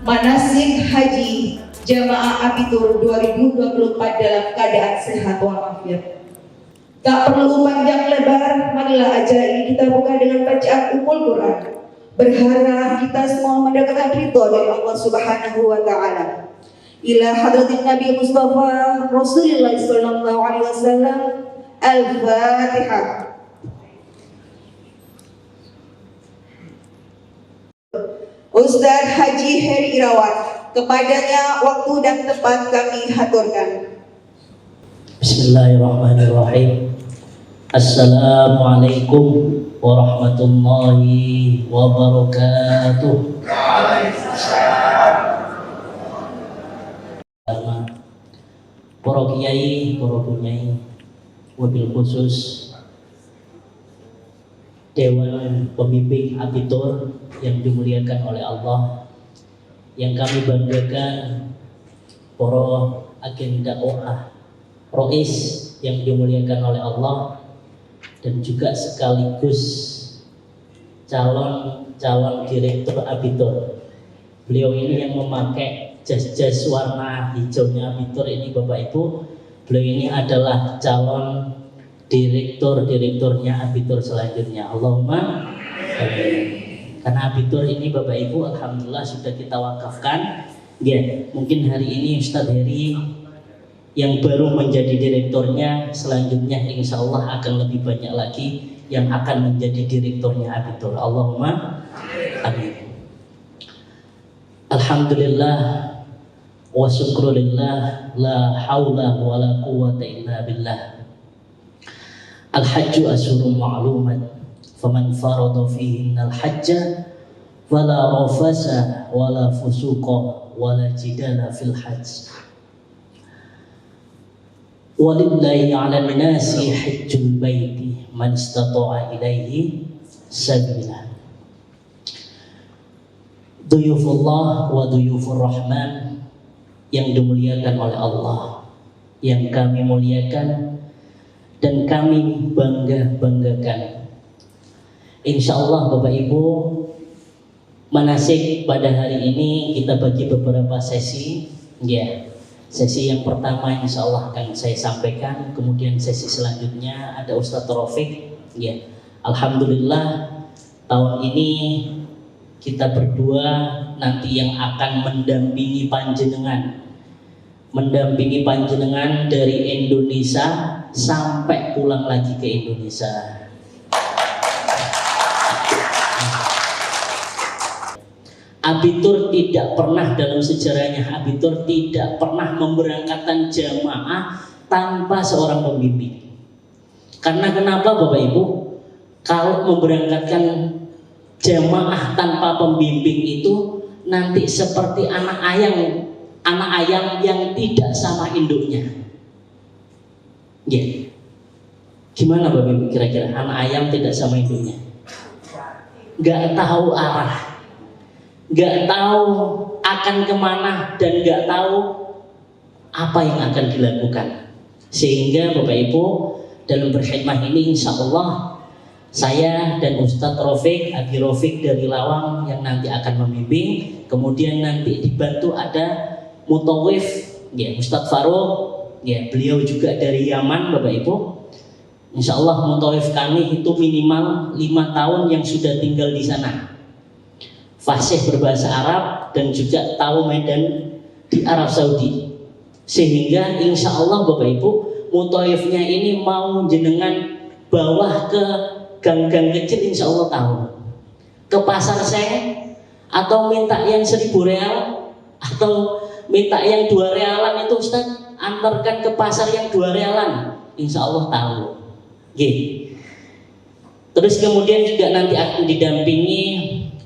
manasik haji jamaah Abitur 2024 dalam keadaan sehat walafiat. Tak perlu panjang lebar, marilah acara ini kita buka dengan bacaan Ummul Quran. Berharap kita semua mendapatkan ridho dari Allah Subhanahu wa taala. Ila hadratin Nabi Mustafa Rasulullah sallallahu alaihi wasallam. Al-Fatihah. Ustaz Haji Heri Irawan, kepadanya waktu dan tempat kami haturkan. Bismillahirrahmanirrahim. Assalamualaikum warahmatullahi wabarakatuh. Para kiai, para bunyai, wabil khusus Dewan Pembimbing Abitur yang dimuliakan oleh Allah, yang kami banggakan para agen dakwah Rois yang dimuliakan oleh Allah, dan juga sekaligus calon direktur Abitur. Beliau ini yang memakai jas warna hijaunya Abitur ini, Bapak Ibu. Beliau ini adalah calon direkturnya Abitur selanjutnya. Allahumma amin. Karena Abitur ini Bapak Ibu alhamdulillah sudah kita wakafkan. Ya, mungkin hari ini Ustadz Heri yang baru menjadi direkturnya, selanjutnya insya Allah akan lebih banyak lagi yang akan menjadi direkturnya Abitur. Allahumma amin. Alhamdulillah wa syukrulillah, la hawla wa la quwwata illa billah. Al-hajju asyurun ma'lumat, faman farada fihinna al-hajja fala rafasa wala fusuqa wala jidala fil hajj. Walillahi 'alan nasi hajjul baiti man istata'a ilaihi sabila. Duyufullah wa duyufur rahman yang dimuliakan oleh Allah, yang kami muliakan dan kami banggakan. Insya Allah Bapak Ibu, manasik pada hari ini kita bagi beberapa sesi. Ya, sesi yang pertama insya Allah akan saya sampaikan, kemudian sesi selanjutnya ada Ustadz Rafiq. Ya, alhamdulillah tahun ini kita berdua nanti yang akan mendampingi panjenengan dari Indonesia sampai pulang lagi ke Indonesia. Abitur tidak pernah dalam sejarahnya, Abitur tidak pernah memberangkatkan jamaah tanpa seorang pembimbing. Karena kenapa Bapak Ibu? Kalau memberangkatkan jamaah tanpa pembimbing itu nanti seperti anak ayam yang tidak sama induknya. Ya. Gimana Bapak Ibu kira-kira anak ayam tidak sama induknya? Gak tahu arah, gak tahu akan kemana, dan gak tahu apa yang akan dilakukan. Sehingga Bapak Ibu dalam berkhidmah ini insya Allah saya dan Ustadz Rafiq, Abi Rafiq dari Lawang yang nanti akan membimbing. Kemudian nanti dibantu ada Mutawif, ya Ustadz Farouk, ya beliau juga dari Yaman Bapak Ibu. Insya Allah Mutawif kami itu minimal 5 tahun yang sudah tinggal di sana, fasih berbahasa Arab dan juga tahu medan di Arab Saudi. Sehingga insya Allah Bapak Ibu Mutawifnya ini mau jenengan bawah ke gang-gang kecil insya Allah tahu, ke pasar Seng, atau minta yang 1.000 real atau minta yang 2 realan itu Ustaz antarkan ke pasar yang 2 realan, insya Allah tahu. Gitu. Terus kemudian juga nanti akan didampingi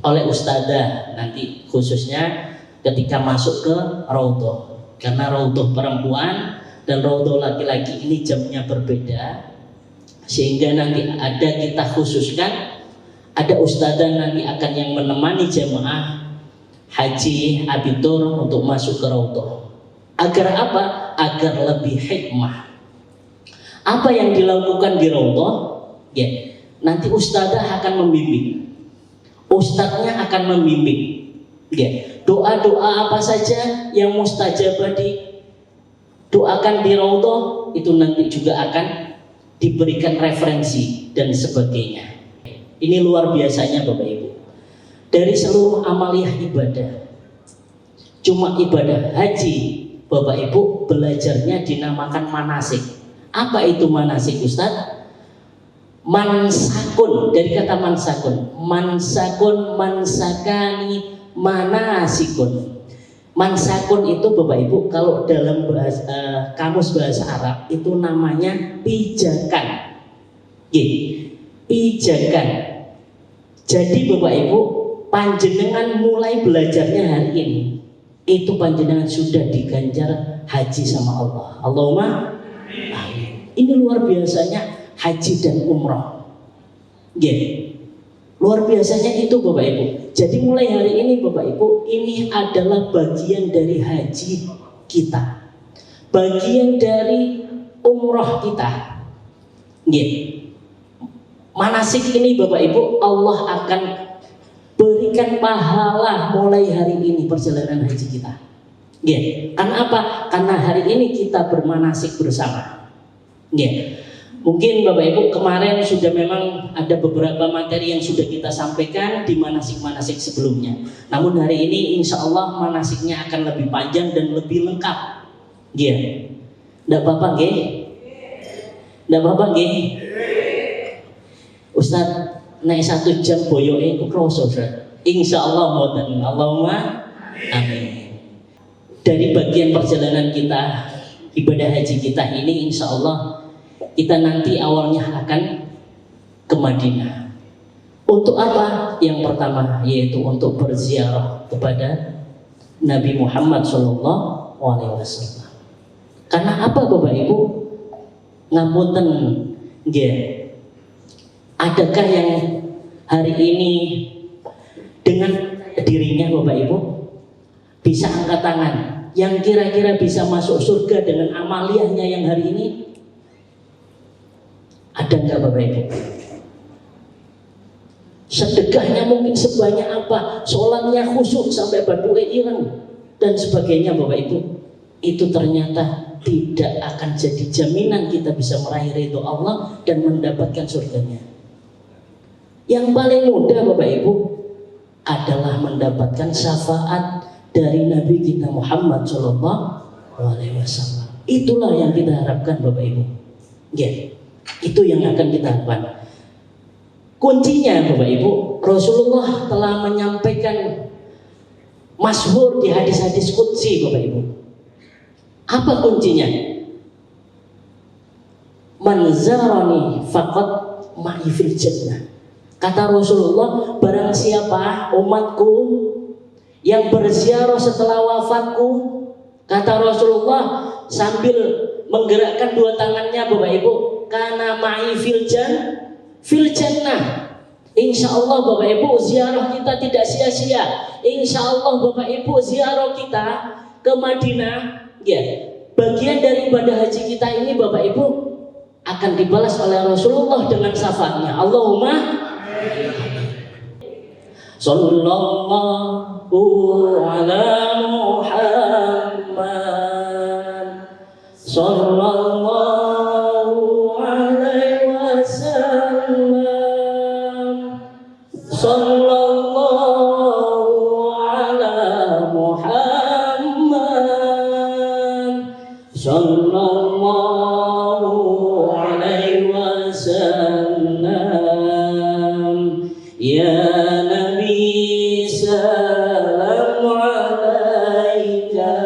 oleh ustadzah nanti khususnya ketika masuk ke raudhah, karena raudhah perempuan dan raudhah laki-laki ini jamnya berbeda. Sehingga nanti ada kita khususkan, ada ustadzah nanti akan yang menemani jamaah haji Abitur untuk masuk ke raudhah. Agar apa? Agar lebih hikmah. Apa yang dilakukan di raudhah? Ya, nanti ustadzah akan membimbing, ustadznya akan membimbing. Ya, doa-doa apa saja yang mustajabah doakan di raudhah itu nanti juga akan diberikan referensi dan sebagainya. Ini luar biasanya Bapak Ibu. Dari seluruh amaliyah ibadah, cuma ibadah haji Bapak Ibu belajarnya dinamakan manasik. Apa itu manasik Ustaz? Mansakun, dari kata mansakun. Mansakun, mansakani, manasikun. Mansakun itu Bapak Ibu kalau dalam kamus bahasa Arab itu namanya pijakan. Pijakan. Jadi Bapak Ibu, panjenengan mulai belajarnya hari ini, itu panjenengan sudah diganjar haji sama Allah. Allahumma amin. Ini luar biasanya haji dan umrah. Luar biasanya itu Bapak Ibu. Jadi mulai hari ini Bapak Ibu, ini adalah bagian dari haji kita, bagian dari umrah kita. Manasik ini Bapak Ibu Allah akan berikan pahala mulai hari ini perjalanan haji kita. Karena apa? Karena hari ini kita bermanasik bersama. Mungkin Bapak Ibu kemarin sudah memang ada beberapa materi yang sudah kita sampaikan di manasik-manasik sebelumnya. Namun hari ini insya Allah manasiknya akan lebih panjang dan lebih lengkap. Nggak apa-apa nggih? Nggak apa-apa nggih? Ustaz, naik 1 jam boyoke iku kroso, Ustaz. Insya Allah mboten. Allahumma amin. Dari bagian perjalanan kita ibadah haji kita ini insya Allah kita nanti awalnya akan ke Madinah. Untuk apa? Yang pertama yaitu untuk berziarah kepada Nabi Muhammad SAW. Karena apa Bapak Ibu? Ngapunten adakah yang hari ini dengan dirinya Bapak Ibu bisa angkat tangan yang kira-kira bisa masuk surga dengan amaliyahnya yang hari ini? Ada enggak Bapak Ibu? Sedekahnya mungkin sebanyak apa, sholatnya khusyuk sampai badu ireng dan sebagainya Bapak Ibu, itu ternyata tidak akan jadi jaminan kita bisa meraih ridho Allah dan mendapatkan surganya. Yang paling mudah Bapak Ibu adalah mendapatkan syafaat dari Nabi kita Muhammad SAW. Itulah yang kita harapkan Bapak Ibu. Itu yang akan kita harapkan. Kuncinya Bapak Ibu, Rasulullah telah menyampaikan masyhur di hadis-hadis qudsi Bapak Ibu. Apa kuncinya? Man zarani faqad ma'i fil jannah. Kata Rasulullah, barang siapa umatku yang berziarah setelah wafatku, kata Rasulullah sambil menggerakkan dua tangannya Bapak Ibu, kana ma'i fil jannah. Insya Allah Bapak Ibu ziarah kita tidak sia-sia. Insya Allah Bapak Ibu ziarah kita ke Madinah, bagian dari ibadah haji kita ini Bapak Ibu akan dibalas oleh Rasulullah dengan syafaatnya. Allahumma sallallahu ala Muhammad sallallahu alaihi wasallam sallallahu ala Muhammad sallallahu alaihi wasallam. Ya Nabi salam alaika,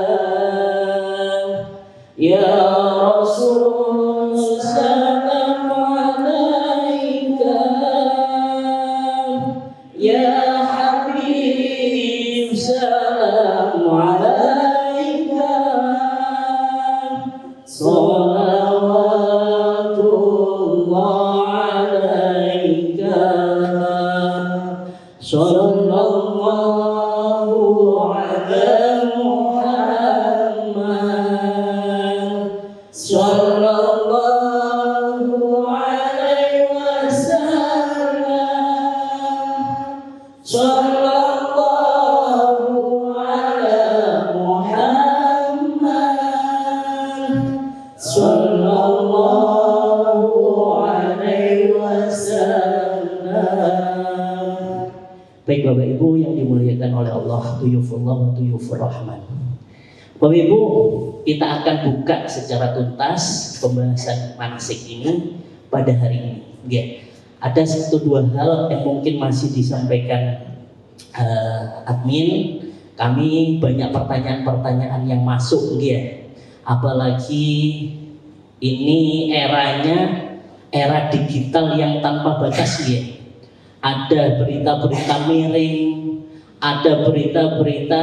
ya Rasul salam alaika, ya Habib salam alaika, salawatullah alaika, sallallahu ala Muhammad sallallahu alaihi wasallam sallallahu Baik Bapak Ibu yang dimuliakan oleh Allah, tuyufullah wa tuyufur rahman. Bapak Ibu, kita akan buka secara tuntas pembahasan manasik ini pada hari ini. Ya, ada satu dua hal yang mungkin masih disampaikan admin. Kami banyak pertanyaan-pertanyaan yang masuk, ya. Apalagi ini era digital yang tanpa batas, ya. Ada berita-berita miring, ada berita-berita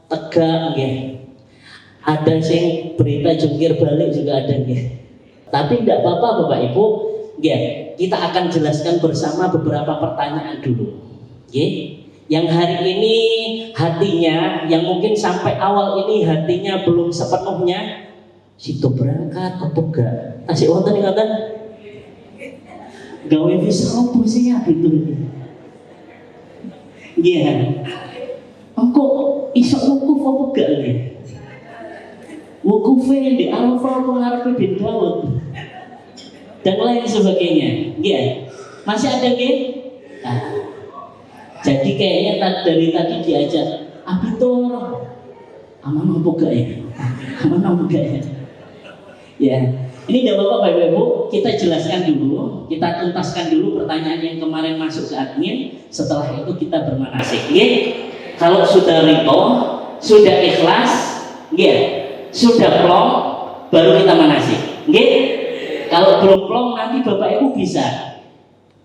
tegak, ya. Ada sing berita jungkir balik juga ada, ya. Tapi tidak apa-apa Bapak Ibu, ya. Kita akan jelaskan bersama beberapa pertanyaan dulu, ya. Yang hari ini hatinya, yang mungkin sampai awal ini hatinya belum sepenuhnya, situ berangkat apa enggak? Asik wonten ingatan? Gawe bisa apa sih ya gitu? Iya. Engko iso wukuf apa enggak nih? Wukufe di Alfa mengarepe bin Daud dan lain sebagainya. Iya. Masih ada nggih? Nah. Jadi kayaknya dari tadi diajak abitur aman apa enggak ya? Aman apa enggak ya? Ya, ini tidak apa-apa Bapak Ibu, kita jelaskan dulu, kita tuntaskan dulu pertanyaan yang kemarin masuk ke admin. Setelah itu kita bermanasik. Ya, kalau sudah rito, sudah ikhlas, ya, sudah plong, baru kita manasik. Ya, kalau belum plong nanti Bapak Ibu bisa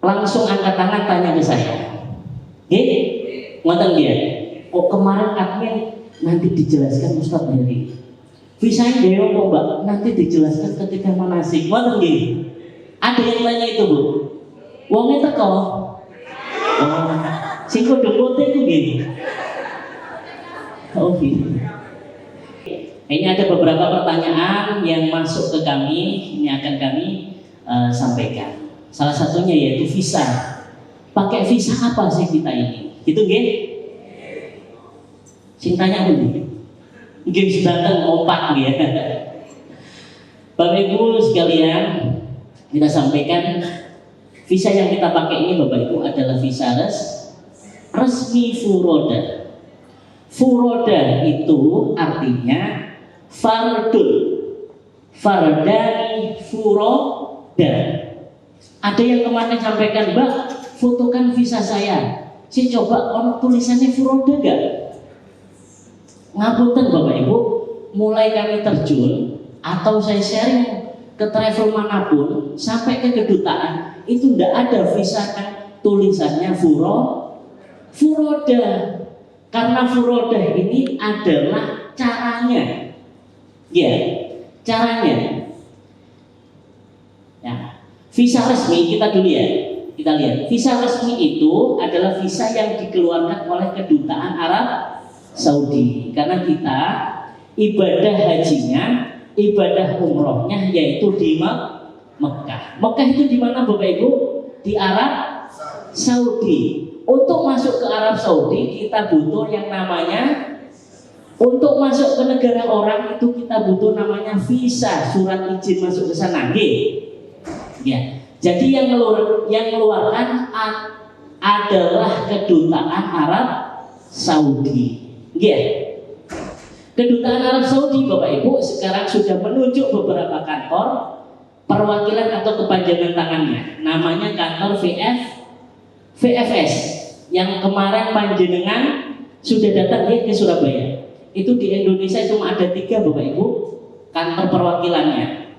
langsung angkat tangan tanya ke saya. Ngoten dia. Oh kemarin admin nanti dijelaskan Ustaz Heri. Visanya dia kok Mbak nanti dijelaskan ketika manasik. Ngoten nggih. Ada yang tanya itu Bu. Wonge teko. Oh, sing kudu pote itu nggih. Oh gitu. Ini ada beberapa pertanyaan yang masuk ke kami, ini akan kami sampaikan. Salah satunya yaitu visa. Pakai visa apa sih kita ini? Gitu nggih? Sing tanya dulu. Nggih sedanten opak nggih. Bapak Ibu sekalian, kita sampaikan visa yang kita pakai ini Bapak Ibu adalah visa resmi furoda. Furoda itu artinya fardun. Fardani furoda. Ada yang kemarin sampaikan, Mbak, fotokan visa saya. Saya coba orang tulisannya furoda gak? Ngapunten Bapak Ibu, mulai kami terjun atau saya sharing ke travel manapun sampai ke kedutaan itu tidak ada visa kan tulisannya furoda. Karena furoda ini adalah caranya. Ya, caranya. Ya. Visa resmi kita dulu ya. Kita lihat, visa resmi itu adalah visa yang dikeluarkan oleh kedutaan Arab Saudi. Karena kita ibadah hajinya, ibadah umrohnya yaitu di Mekah. Mekah itu di mana Bapak Ibu? Di Arab Saudi. Untuk masuk ke Arab Saudi kita butuh yang namanya, untuk masuk ke negara orang itu kita butuh namanya visa, surat izin masuk ke sana. Ya. Jadi yang mengeluarkan adalah kedutaan Arab Saudi. Yeah. Kedutaan Arab Saudi Bapak Ibu sekarang sudah menunjuk beberapa kantor perwakilan atau kepanjangan tangannya. Namanya kantor VFS yang kemarin panjenengan sudah datang ke Surabaya. Itu di Indonesia cuma ada 3 Bapak Ibu kantor perwakilannya.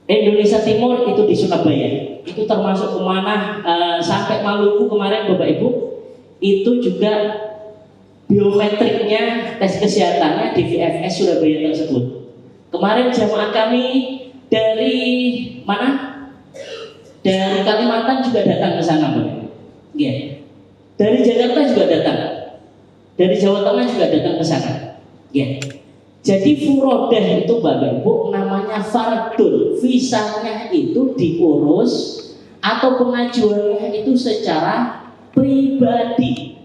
Indonesia Timur itu di Surabaya, itu termasuk kemana sampai Maluku kemarin Bapak Ibu, itu juga biometriknya tes kesehatannya di VFS Surabaya tersebut. Kemarin jamaah kami dari mana? Dari Kalimantan juga datang ke sana Bapak. Ya. Dari Jakarta juga datang, dari Jawa Tengah juga datang ke sana. Ya. Jadi furodah itu Bapak Ibu namanya fardun. Visanya itu diurus atau pengajuannya itu secara pribadi.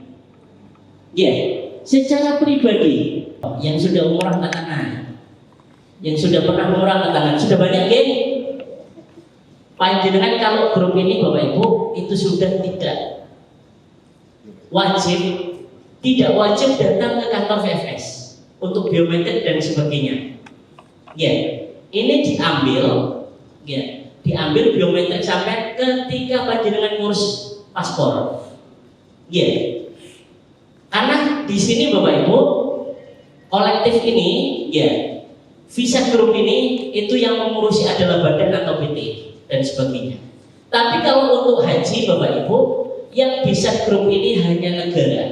Ya, secara pribadi. Yang sudah umrah angkat tangan. Yang sudah pernah umrah angkat tangan. Sudah banyak geng? Panjenengan kalau grup ini Bapak Ibu itu sudah tidak wajib, tidak wajib datang ke kantor VFS untuk biometrik dan sebagainya. Ya, ini diambil biometrik sampai ketika panjenengan ngurus paspor. Ya, karena di sini Bapak Ibu kolektif ini, ya, visa grup ini itu yang mengurusi adalah badan atau PT dan sebagainya. Tapi kalau untuk haji Bapak Ibu, yang visa grup ini hanya negara.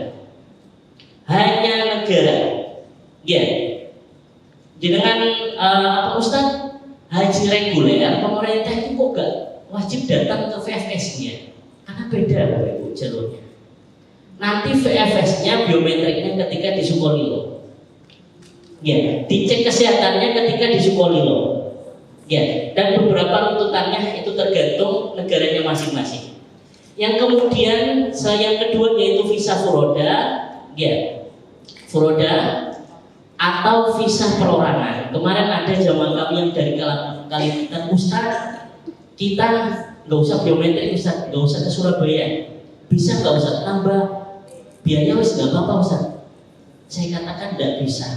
Ya. Dengan apa Ustaz? Haji reguler pemerintah itu kok gak wajib datang ke VFS-nya? Karena beda Bapak Ibu jalurnya. Nanti VFS-nya biometriknya ketika di Sukolilo. Ya, dicek kesehatannya ketika di Sukolilo. Ya, dan beberapa tuntutannya itu tergantung negaranya masing-masing. Yang kemudian yang kedua yaitu visa furoda, ya, furoda atau visa perorangan. Kemarin ada jamaah kami yang dari Kalimantan, Ustaz, kita nggak usah biometrik Ustaz, nggak usah ke Surabaya, bisa nggak Ustaz tambah biaya wis nggak apa-apa Ustaz. Saya katakan tidak bisa.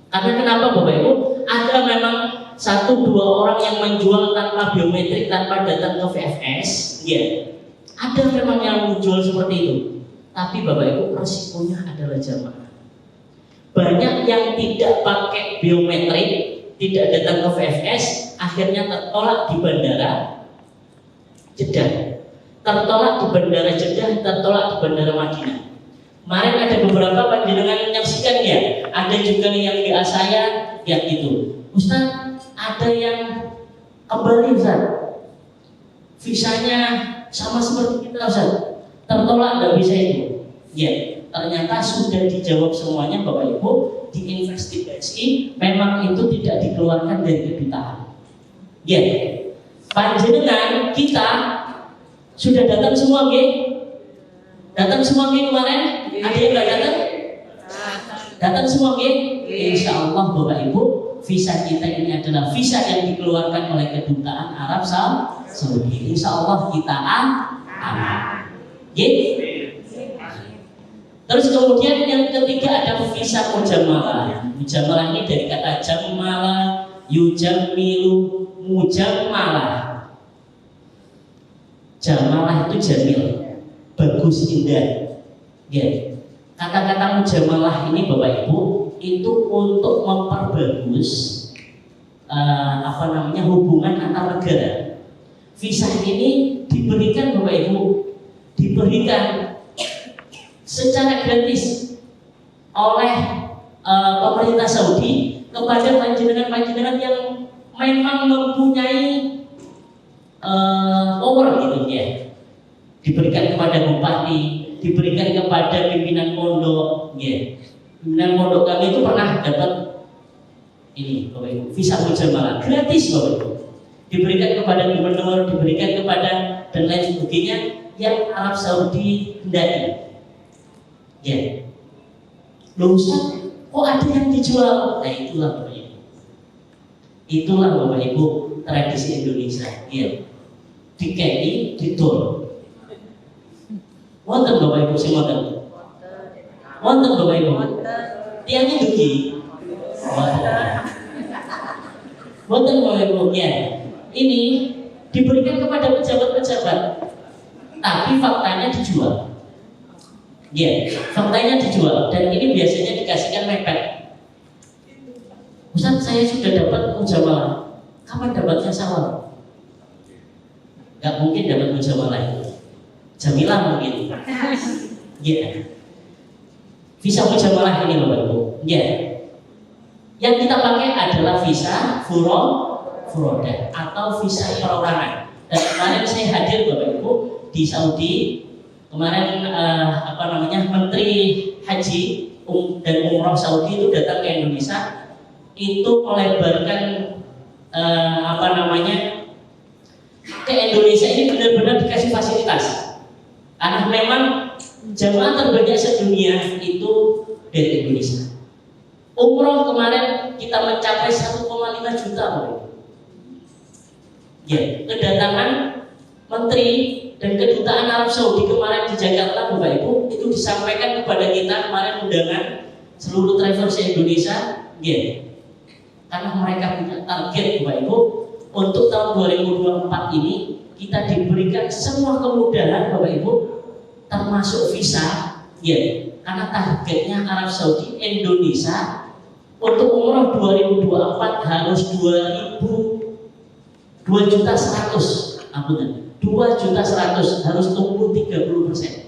Karena kenapa Bapak Ibu? Ada memang 1-2 orang yang menjual tanpa biometrik, tanpa datang ke VFS, ya. Ada memang yang menjual seperti itu. Tapi Bapak Ibu resikonya adalah jamaah. Banyak yang tidak pakai biometrik, tidak datang ke VFS, akhirnya tertolak di bandara Jeddah, tertolak di bandara Madinah. Kemarin ada beberapa panjenengan menyaksikan ya, ada juga yang di saya yang itu. Ustaz, ada yang kembali Ustaz, visanya sama seperti kita Ustaz, tertolak nggak bisa itu. Ya, ternyata sudah dijawab semuanya Bapak Ibu, diinvestigasi, memang itu tidak dikeluarkan dari kedutaan. Ya, panjenengan kita sudah datang semua datang semua kemarin. Ada yang nggak datang? Datang semua Insya Allah Bapak Ibu, visa kita ini adalah visa yang dikeluarkan oleh kedutaan Arab Saudi. Insya Allah kita aman. Terus kemudian yang ketiga ada visa mujamalah. Mujamalah ini dari kata jamala, yujamilu, mujamalah. Jamalah itu jamil, bagus, indah. Ya, kata-kata mujamalah ini Bapak Ibu itu untuk memperbagus hubungan antar negara. Visa ini diberikan Bapak Ibu, diberikan secara gratis oleh pemerintah Saudi kepada panjenengan yang memang mempunyai power gitu ya. Diberikan kepada bupati, diberikan kepada pimpinan pondok, ya. Pimpinan pondok kami itu pernah dapat ini Bapak Ibu, visa mujamalah gratis Bapak Ibu. Diberikan kepada gubernur, diberikan kepada dan lain sebagainya yang Arab Saudi hendaki. Ya. Loh Ustaz, kok ada yang dijual? Nah itulah Bapak Ibu. Itulah Bapak Ibu tradisi Indonesia. Ya. Dikei, didol. Wonten Bapak Ibu sing wonten. Wonten Bapak Ibu. Tiangnya dugi. Wonten Bapak Ibu ya. Ini diberikan kepada pejabat-pejabat, tapi faktanya dijual. Ya, faktanya dijual dan ini biasanya dikasihkan mepet. Ustaz, saya sudah dapat mujamalah. Kapan dapatnya sawal? Gak mungkin dapat mujamalah itu. Jamilah mungkin. Ya. Visa mujamalah ini Bapak Ibu. Ya. Yang kita pakai adalah visa furoda atau visa perorangan. Dan kemarin saya hadir Bapak Ibu di Saudi. Kemarin Menteri Haji dan Umroh Saudi itu datang ke Indonesia, itu melebarkan ke Indonesia ini benar-benar dikasih fasilitas. Karena memang jamaah terbanyak sedunia itu dari Indonesia. Umroh kemarin kita mencapai 1,5 juta. Ya, kedatangan Menteri dan Kedutaan Arab Saudi kemarin di Jakarta, Bapak Ibu, itu disampaikan kepada kita kemarin undangan seluruh travel se-Indonesia, ya. Karena mereka punya target, Bapak Ibu, untuk tahun 2024 ini kita diberikan semua kemudahan, Bapak Ibu, termasuk visa, ya. Karena targetnya Arab Saudi Indonesia untuk umroh 2024 harus 2.100.000, ampunan. 2.100.000 harus tumbuh 30%.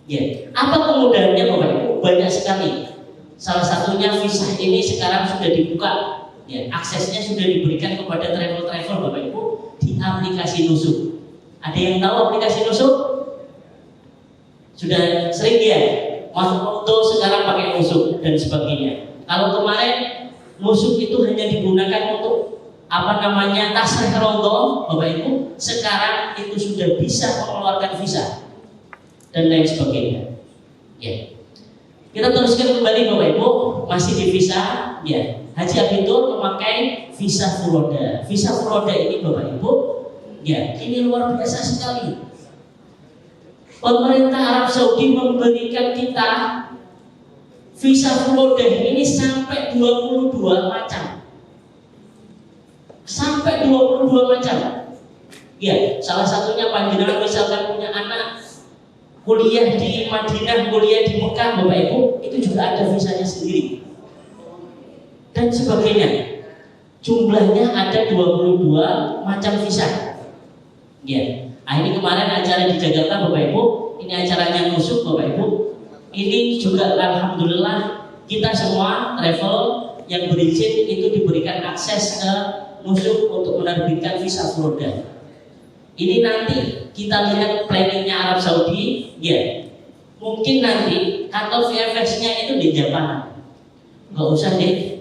Ya, apa kemudahannya Bapak Ibu? Banyak sekali. Salah satunya visa ini sekarang sudah dibuka, ya, aksesnya sudah diberikan kepada travel-travel Bapak Ibu di aplikasi Nusuk. Ada yang tahu aplikasi Nusuk? Sudah sering ya? Masuk foto sekarang pakai Nusuk dan sebagainya. Kalau kemarin Nusuk itu hanya digunakan untuk tasrih rondo, Bapak Ibu, sekarang itu sudah bisa mengeluarkan visa dan lain sebagainya. Ya. Kita teruskan kembali Bapak Ibu, masih di visa, ya. Haji Abitur memakai visa furoda. Visa furoda ini Bapak Ibu, ya, ini luar biasa sekali. Pemerintah Arab Saudi memberikan kita visa furoda ini sampai 22 macam. Sampai 22 macam. Ya, salah satunya panjenengan misalkan punya anak kuliah di Madinah, kuliah di Mekah, Bapak Ibu, itu juga ada visanya sendiri. Dan sebagainya. Jumlahnya ada 22 macam visa. Ya. Nah, ini kemarin acara di Jakarta, Bapak Ibu, ini acaranya Nusuk, Bapak Ibu. Ini juga alhamdulillah kita semua travel yang berizin itu diberikan akses ke Nusuk untuk menerbitkan visa furoda. Ini nanti kita lihat planningnya Arab Saudi, ya. Mungkin nanti kantor VFS-nya itu di Jepang, nggak usah di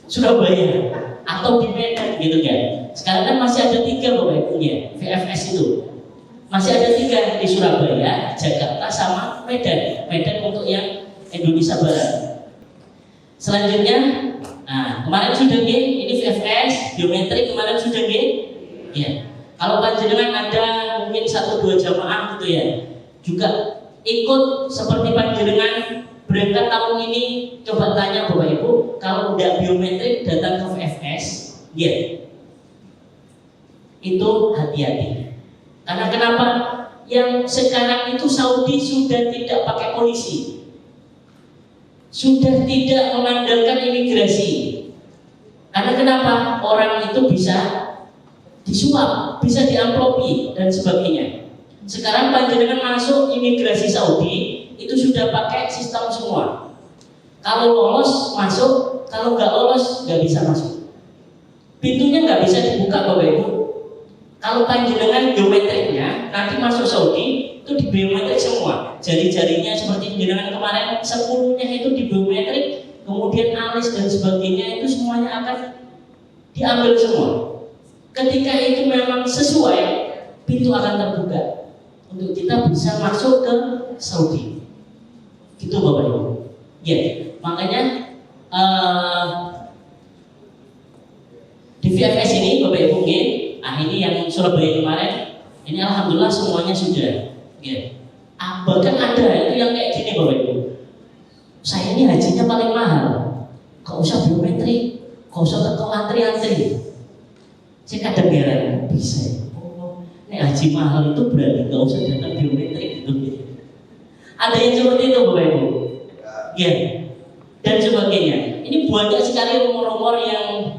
Surabaya atau di Medan, gitu kan? Sekarang kan masih ada 3 Bapak Ibu ya, VFS itu masih ada 3 di Surabaya, Jakarta, sama Medan. Medan untuk yang Indonesia Barat. Selanjutnya, nah kemarin sudah ini VFS, biometrik kemarin sudah ya. Kalau panjenengan ada mungkin 1-2 jamaah gitu ya, juga ikut seperti panjenengan berangkat tahun ini, coba tanya Bapak Ibu, kalau udah biometrik datang ke VFS, ya, itu hati-hati. Karena kenapa? Yang sekarang itu Saudi sudah tidak pakai polisi, sudah tidak mengandalkan imigrasi. Karena kenapa? Orang itu bisa disuap, bisa diamplopi dan sebagainya. Sekarang panjenengan masuk imigrasi Saudi itu sudah pakai sistem semua. Kalau lolos masuk, kalau nggak lolos nggak bisa masuk. Pintunya nggak bisa dibuka Bapak Ibu. Kalau panjenengan biometriknya nanti masuk Saudi itu di biometrik semua. Jari-jarinya seperti panjenengan kemarin 10-nya itu di biometrik, kemudian alis dan sebagainya itu semuanya akan diambil semua. Ketika itu memang sesuai, pintu akan terbuka untuk kita bisa masuk ke Saudi. Gitu Bapak Ibu. Ya, makanya di VFS ini Bapak Ibu, nah ini yang Surabaya kemarin, ini alhamdulillah semuanya sudah. Ya. Bahkan ada itu yang kayak gini Bapak Ibu. Saya ini hajinya paling mahal, gak usah biometrik, gak usah kau antri-antri. Saya kadang heran, bisa ya? Oh, ini haji mahal itu berarti gak usah datang biometrik gitu. Ada yang seperti itu Bapak Ibu. Ya, dan sebagainya. Ini banyak sekali rumor-rumor yang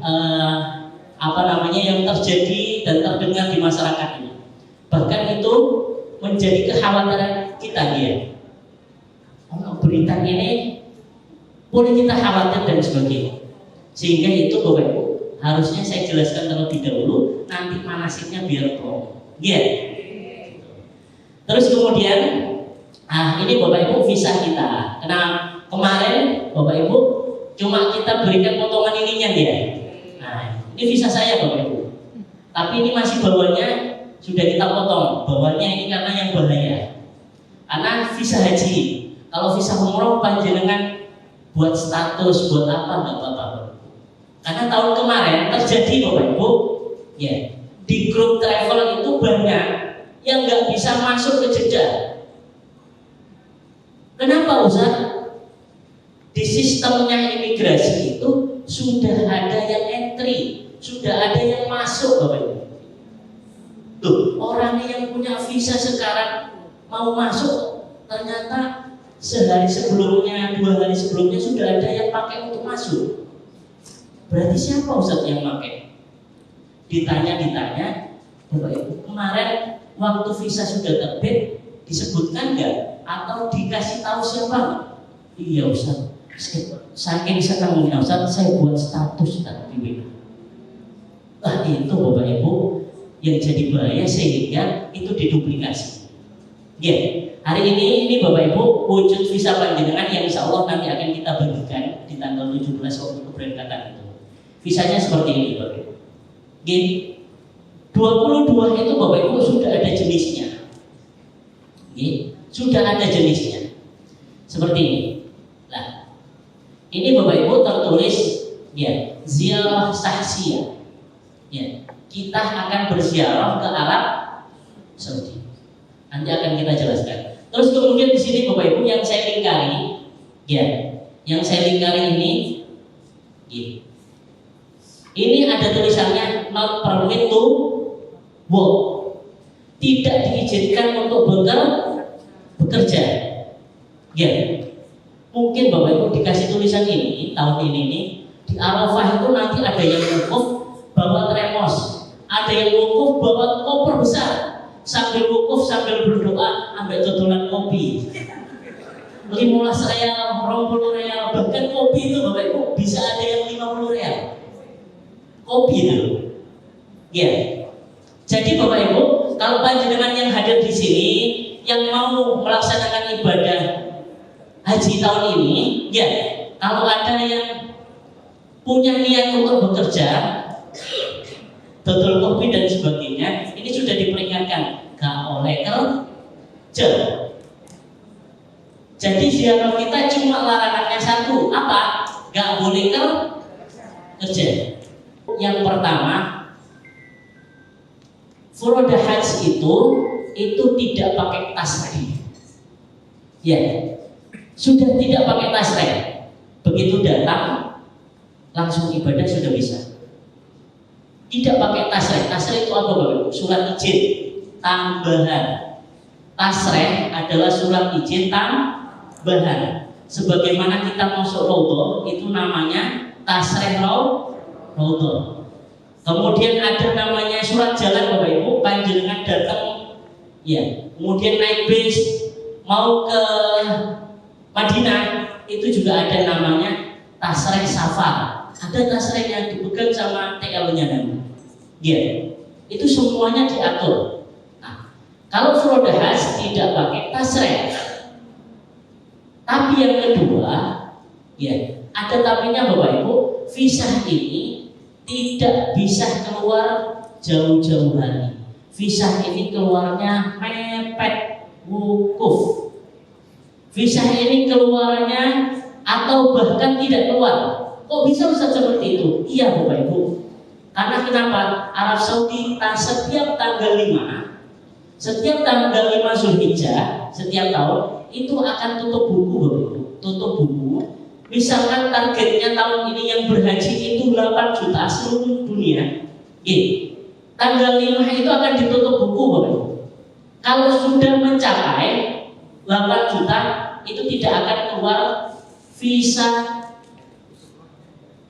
yang terjadi dan terdengar di masyarakat ini. Bahkan itu menjadi kekhawatiran kita dia. Berita ini boleh kita khawatir dan sebagainya. Sehingga itu Bapak Ibu harusnya saya jelaskan terlebih dahulu, nanti manasiknya biar plong. Ya. Terus kemudian, ini Bapak Ibu visa kita. Karena kemarin Bapak Ibu cuma kita berikan potongan ininya dia. Nah, ini visa saya Bapak Ibu. Tapi ini masih bawahnya sudah kita potong. Bawahnya ini karena yang bahaya. Karena visa haji. Kalau visa umroh panjenengan buat status, buat apa nggak apa-apa. Karena tahun kemarin terjadi Bapak Ibu, ya, di grup travel itu banyak yang nggak bisa masuk ke Jeddah. Kenapa Ustaz? Di sistemnya imigrasi itu sudah ada yang entry, sudah ada yang masuk Bapak Ibu. Tuh, orang yang punya visa sekarang mau masuk, ternyata sehari sebelumnya, 2 hari sebelumnya sudah ada yang pakai untuk masuk. Berarti siapa Ustaz yang pakai? Ditanya, Bapak Ibu, kemarin waktu visa sudah terbit disebutkan nggak? Atau dikasih tahu siapa? Iya Ustaz, saking senangnya Ustaz, saya buat status tadi di WA. Itu Bapak Ibu yang jadi bahaya sehingga itu diduplikasi. Ya, hari ini Bapak Ibu wujud visa panjenengan yang insya Allah nanti akan kita bagikan di tanggal 17 waktu keberangkatan itu. Visanya seperti ini Bapak Ibu. 22 itu Bapak Ibu sudah ada jenisnya. Sudah ada jenisnya. Seperti ini. Nah, ini Bapak Ibu tertulis ya, ziarah sahsiyah. Ya, kita akan berziarah ke Arab Saudi. Nanti akan kita jelaskan. Terus kemudian di sini Bapak Ibu yang saya lingkari, ya, yang saya lingkari ini, ya. Ini ada tulisannya not permit to work, tidak diizinkan untuk bekerja. Ya, mungkin Bapak Ibu dikasih tulisan ini tahun ini di Arafah itu nanti ada yang wukuf bawa termos, ada yang wukuf bawa koper besar, sambil wukuf sambil berdoa ambil dodolan kopi. 15 real, 20 real, bahkan kopi itu Bapak Ibu bisa ada yang 50 real. Kopi itu. Ya. Jadi Bapak Ibu, kalau panjenengan yang hadir di sini yang mau melaksanakan ibadah haji tahun ini, ya, kalau ada yang punya niat untuk bekerja, dodol kopi dan sebagainya, ini sudah diperingatkan, gak oleh kerja. Jadi ziarah kita cuma larangannya satu, apa? Gak boleh kerja. Yang pertama, furoda haji itu tidak pakai tasrih. Ya, sudah tidak pakai tasrih. Begitu datang langsung ibadah sudah bisa. Tidak pakai tasrih. Tasrih itu apa Bapak? Surat izin tambahan. Tasrih adalah surat izin tambahan. Sebagaimana kita masuk raudhah itu namanya tasrih raudhah. Kemudian ada namanya surat jalan Bapak Ibu, panjenengan datang ya, kemudian naik bis mau ke Madinah, itu juga ada namanya tasrih safar. Ada tasrih yang dipegang sama TL-nya nanti. Ya, itu semuanya diatur. Nah, kalau furoda haji tidak pakai tasrih. Tapi yang kedua, ya, ada tapinya Bapak Ibu, visa ini tidak bisa keluar jauh-jauh hari. Visa ini keluarnya mepet wukuf. Visa ini keluarnya atau bahkan tidak keluar. Kok bisa seperti itu? Iya Bapak Ibu. Karena kenapa? Arab Saudi setiap tanggal 5, setiap tanggal 5 Zulhijjah setiap tahun itu akan tutup buku Bapak Ibu. Tutup buku. Misalkan targetnya tahun ini yang berhaji itu 8 juta seluruh dunia. Tanggal 5 itu akan ditutup buku Bapak Ibu. Kalau sudah mencapai 8 juta itu tidak akan keluar visa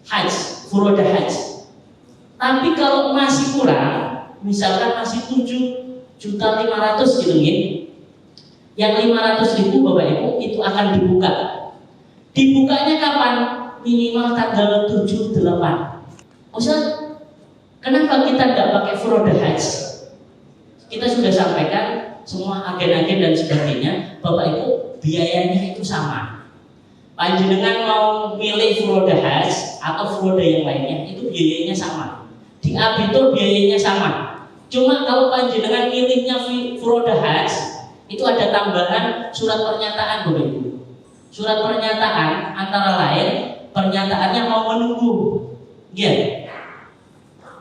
haji, furoda haji. Tapi kalau masih kurang, misalkan masih 7.500.000 gitu yang 500.000 Bapak Ibu itu akan dibuka. Dibukanya kapan? Minimal tanggal 7-8. Ustaz, kenapa kita tidak pakai furoda haji? Kita sudah sampaikan semua agen-agen dan sebagainya. Bapak Ibu, biayanya itu sama. Panjenengan mau milih furoda haji atau furoda yang lainnya, itu biayanya sama. Di Abitur biayanya sama. Cuma kalau panjenengan milihnya furoda haji, itu ada tambahan surat pernyataan Bapak Ibu. Surat pernyataan antara lain pernyataannya mau menunggu. Ya.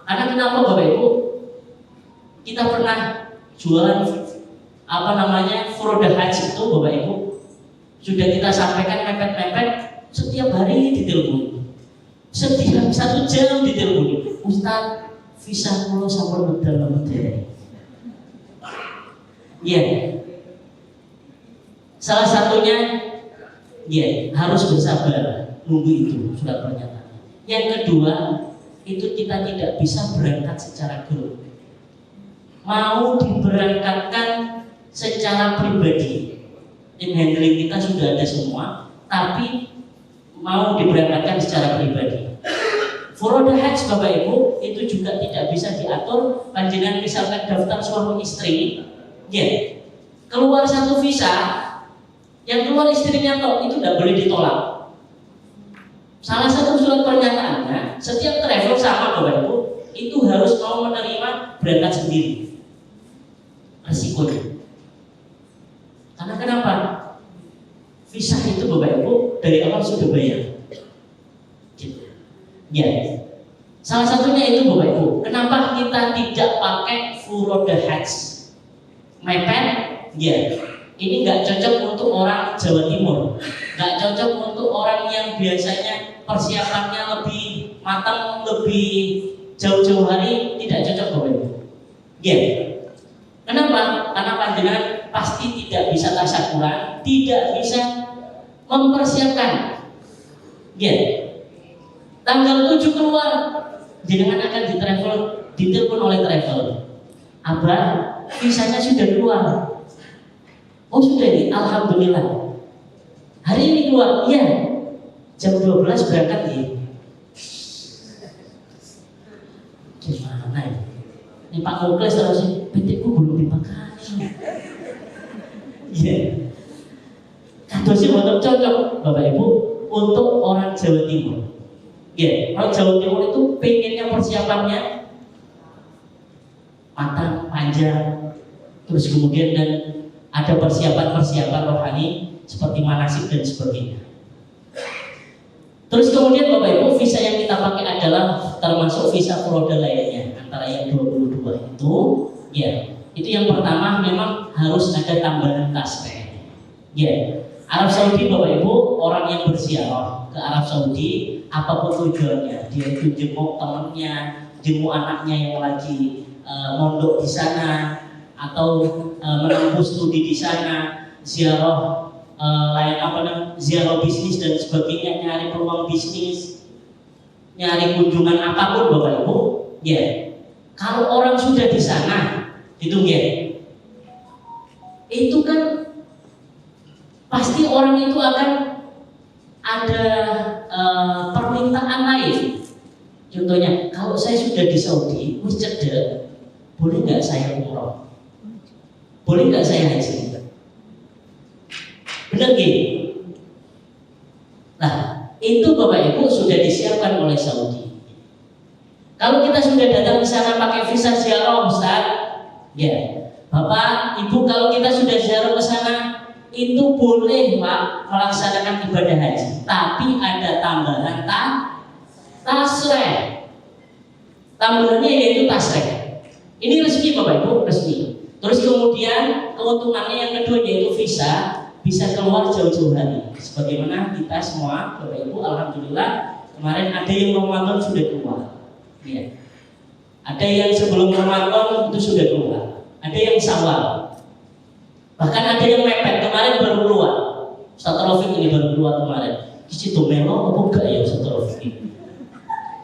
Karena kenapa Bapak Ibu? kita pernah jualan furoda haji itu Bapak Ibu, sudah kita sampaikan mepet-mepet, setiap hari ditelepon, setiap 1 jam ditelepon, Ustaz visa kulo sampun medal medal. Ya, salah satunya ya harus bersabar nunggu itu surat pernyataan. Yang kedua, itu kita tidak bisa berangkat secara grup. Mau diberangkatkan secara pribadi, tim handling kita sudah ada semua, tapi mau diberangkatkan secara pribadi. Furoda haji Bapak Ibu itu juga tidak bisa diatur. Panjenengan misalkan daftar suami istri, ya keluar satu visa, yang keluar istrinya itu tidak boleh ditolak. Salah satu surat pernyataannya, setiap travel sama Bapak Ibu itu harus mau menerima berangkat sendiri. Resikonya. Karena kenapa? Visa itu Bapak Ibu dari awal sudah bayar. Ya. Salah satunya itu Bapak Ibu. Kenapa kita tidak pakai furoda haji? Mepet? Ya. Ini nggak cocok untuk orang Jawa Timur. Nggak cocok untuk orang yang biasanya persiapannya lebih matang, lebih jauh-jauh hari. Tidak cocok Bapak Ibu. Ya. Kenapa? Karena panjenengan pasti tidak bisa tasyakuran, tidak bisa mempersiapkan. Ya. Tanggal 7 keluar, jenengan akan ditelepon oleh travel. Abah, visanya sudah keluar. Oh sudah nih, alhamdulillah. Hari ini keluar, iya. Jam 12 berangkat ya. Gimana ya? Ini Pak Mukles harusnya PT ku belum dipakai. Iya. Kadosnya betul cocok Bapak Ibu untuk orang Jawa Timur. Ya, orang Jawa Timur itu pengennya persiapannya matang, panjang, terus kemudian dan ada persiapan rohani seperti manasik dan sebagainya. Terus kemudian Bapak Ibu, visa yang kita pakai adalah termasuk visa furoda lainnya, antara yang 22 itu, ya, itu yang pertama memang harus ada tambahan tasbih. Ya, Arab Saudi Bapak Ibu, orang yang berziarah ke Arab Saudi, apapun tujuannya, dia itu jenguk temannya, jenguk anaknya yang lagi mondok di sana, atau menempuh studi di sana, ziarah ziarah bisnis dan sebagainya, nyari peluang bisnis, nyari kunjungan apapun Bapak Ibu, ya. Kalau orang sudah di sana, itu ya, itu kan pasti orang itu akan ada permintaan lain. Contohnya, kalau saya sudah di Saudi, wis cedek, boleh nggak saya umroh? Boleh nggak saya haji? Benar gini? Nah, itu Bapak Ibu sudah disiapkan oleh Saudi. Kalau kita sudah datang ke sana pakai visa ziarah, Ustaz, ya, Bapak, Ibu, kalau kita sudah ziarah ke sana, itu boleh Pak melaksanakan ibadah haji, tapi ada tambahan tasreh. Tambahannya yaitu tasreh. Ini resmi Bapak Ibu, resmi. Terus kemudian keuntungannya yang kedua yaitu visa bisa keluar jauh-jauh hari. Sebagaimana kita semua Bapak Ibu, alhamdulillah kemarin ada yang Ramadan sudah keluar. Ya. Ada yang sebelum Ramadan itu sudah keluar. Ada yang Syawal. Bahkan ada yang mepet, kemarin baru keluar. Ustaz Taufik ini baru keluar kemarin. Di situ melo apa enggak ya Ustaz Taufik?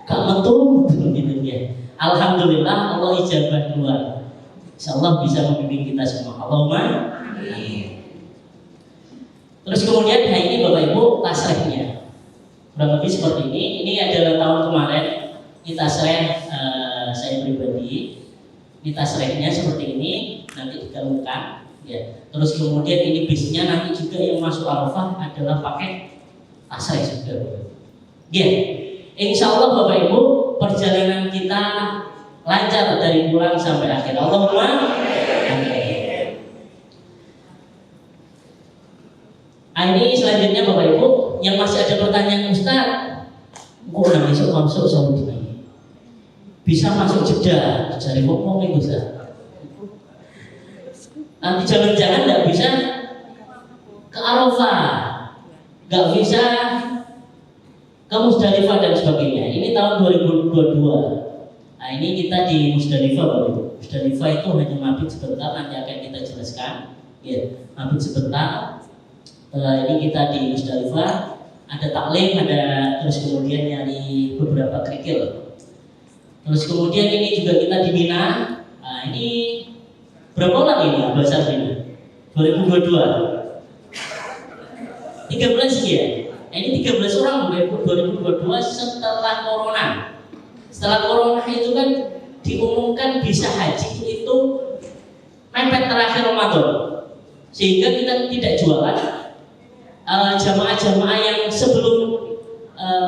Gak metu gitu ya. Alhamdulillah Allah ijabah keluar. Insyaallah bisa membimbing kita semua. Allahumma amin. Terus kemudian ini Bapak Ibu tasrehnya. Kurang lebih seperti ini. Ini adalah tahun kemarin. Ini tasreh saya pribadi. Ini tasrehnya seperti ini. Nanti dikalungkan. Ya. Terus kemudian ini bisnya nanti juga yang masuk Arafah adalah pakai tasreh juga. Ya. Insya Allah Bapak Ibu perjalanan kita lancar dari pulang sampai akhir. Allahumma amin. Ini selanjutnya Bapak Ibu yang masih ada pertanyaan, Ustaz, kok besok masuk Saudi bisa masuk Jeddah? Cari ngomong nih Ustaz. Nanti jangan-jangan nggak bisa ke Arafah, nggak bisa ke Musdalifah dan sebagainya. Ini tahun 2022. Nah ini kita di Musdalifah baru. Musdalifah itu hanya mabit sebentar, nanti akan kita jelaskan. Ya, mabit sebentar. Ini kita di Musdalifah, ada taklim, ada terus kemudian nyari beberapa kerikil. Terus kemudian ini juga kita di Mina. Nah ini berapa orang ini bahasa Mina? 2022. 13 ya. Nah, ini 13 orang 2022 setelah corona. Setelah corona itu kan diumumkan bisa haji itu mepet terakhir Ramadan. Sehingga kita tidak jualan jamaah-jamaah yang sebelum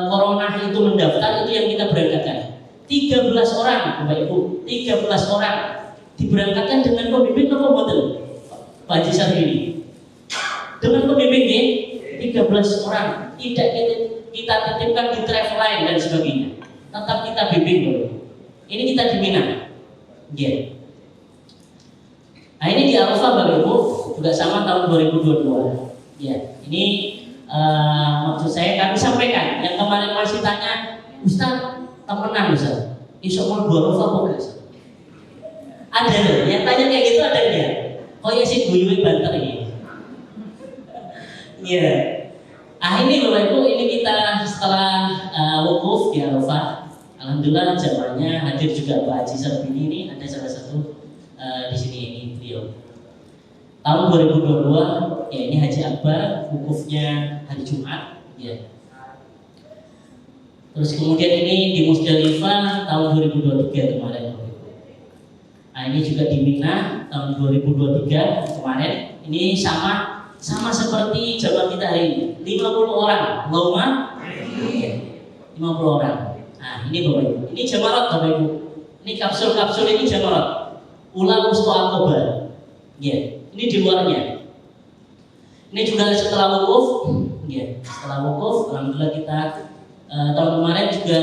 corona itu mendaftar itu yang kita berangkatkan. 13 orang Bapak Ibu, 13 orang diberangkatkan dengan pembimbing atau model Pak Haji Sarwini. Dengan pembimbingnya 13 orang, tidak kita titipkan di travel lain dan sebagainya. Tetap kita bimbing dulu. Ini kita di Mina. Yeah. Nah ini di Arafah Bapak Ibu juga sama tahun 2022. Ya, ini maksud saya kami sampaikan. Yang kemarin masih tanya, Ustaz temenan Ustaz, insya Allah dua Arafah kok guys? Ada loh, yang tanya kayak gitu ada dia. Oh ya si Guyuwe banter ini. Iya. Ah ini Bapak Ibu, ini kita setelah wukuf di Arafah. Alhamdulillah jamaahnya hadir juga Pak Haji Sarwini ini, ada salah satu di sini ini beliau. Tahun 2022 ya ini Haji Akbar, wukufnya hari Jumat ya. Terus kemudian ini di Musdalifah tahun 2023 kemarin. Nah ini juga di Mina tahun 2023 kemarin. Ini sama seperti jamaah kita hari ini, 50 orang, Allahumma 50 orang. Nah ini Bapak Ibu, ini jamarat Bapak Ibu. Ini kapsul-kapsul ini jamarat. Ulang Mustafa Akbar. Ya, ini di luarnya. Ini juga setelah wukuf, ya, setelah wukuf, alhamdulillah kita tahun kemarin juga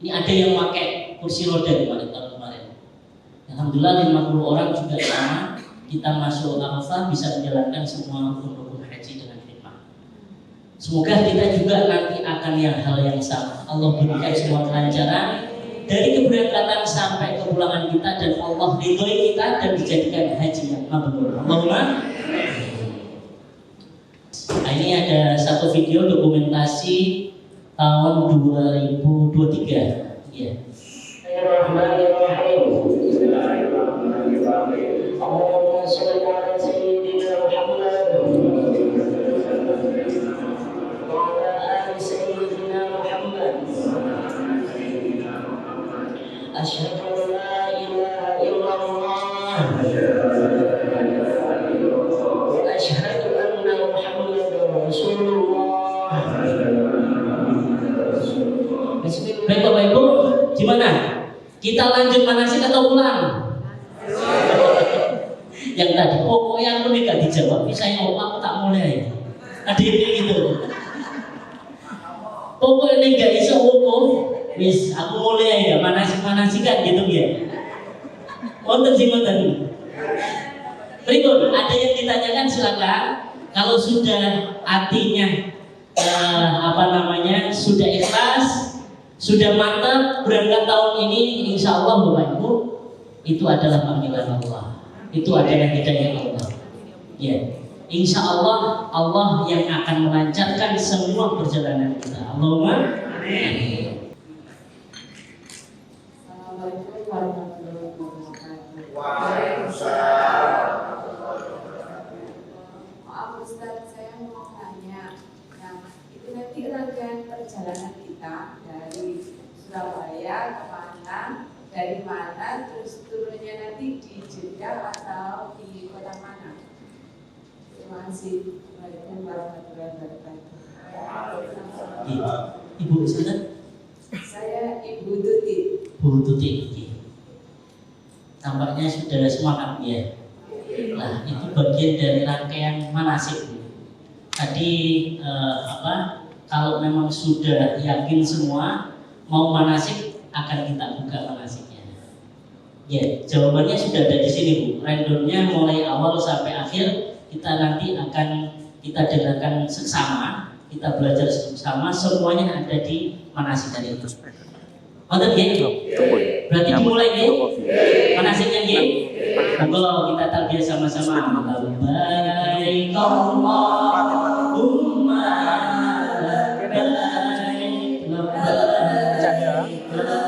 ini ada yang pakai kursi roda kemarin tahun kemarin. Alhamdulillah 50 orang juga sama. Kita masuk Arafah bisa menjalankan semua rukun-rukun haji dengan hikmah. Semoga kita juga nanti akan hal yang sama. Allah berikan semua kelancaran dari keberangkatan sampai kepulangan kita dan Allah ridhoi kita dan dijadikan haji yang mabrur. Allahumma. Nah, ini ada satu video dokumentasi tahun 2023. Ya. Allahumma shalli ala sayyidina Muhammad wa ala ali sayyidina Muhammad. Asyhadu an la ilaha illallah wa asyhadu anna Muhammadar Rasulullah. Baik Bapak Ibu, gimana? Kita lanjut manasik atau pulang? Yang tadi pokoknya aku gak dijawab, saya ngomong aku tak mulai. Ada yang gitu. Pokoknya gak bisa wukuf, wis aku mulai ya manasik-manasikan gitu ya. Wonten sing wonten. Berikut ada yang ditanyakan silakan. Kalau sudah hatinya sudah ikhlas, sudah mantap berangkat tahun ini, insya Allah Bapak Ibu itu adalah panggilan Allah. Itu adalah hidayah Allah. Ya, insya Allah Allah yang akan melancarkan semua perjalanan kita. Allahumma amin. Assalamualaikum warahmatullahi wabarakatuh. Waalaikumsalam. Maaf Ustaz, saya mau tanya. Nah, itu nanti rangkaian perjalanan kita dari Surabaya ke Malang, dari mana terus turunnya nanti di Jeddah atau di kota mana? Terima kasih. Waalaikumsalam warahmatullahi wabarakatuh. Ibu silakan. Saya Ibu Tuti. Bu Tuti. Tampaknya sudah semangat ya. Nah, itu bagian dari rangkaian manasik. Tadi kalau memang sudah yakin semua mau manasik, akan kita buka manasiknya. Ya, jawabannya sudah ada di sini Bu. Randomnya mulai awal sampai akhir kita nanti akan kita dengarkan seksama, kita belajar seksama, semuanya ada di manasik tadi itu. Mantap ya? Berarti dimulai ya? Manasiknya ya? Monggo kita talbiyah sama-sama. Labbaik Allahumma labbaik labbaik la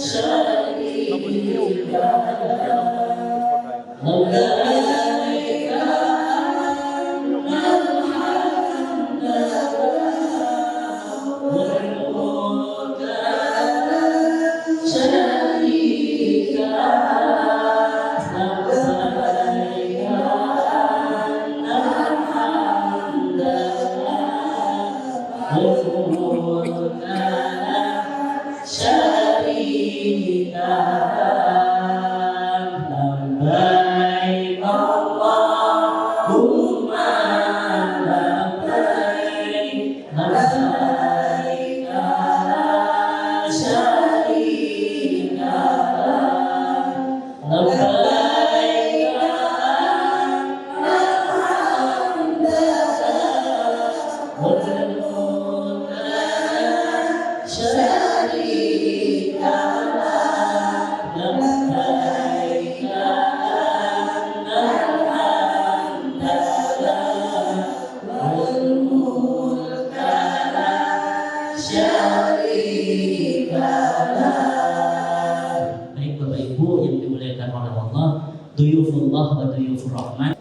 syarika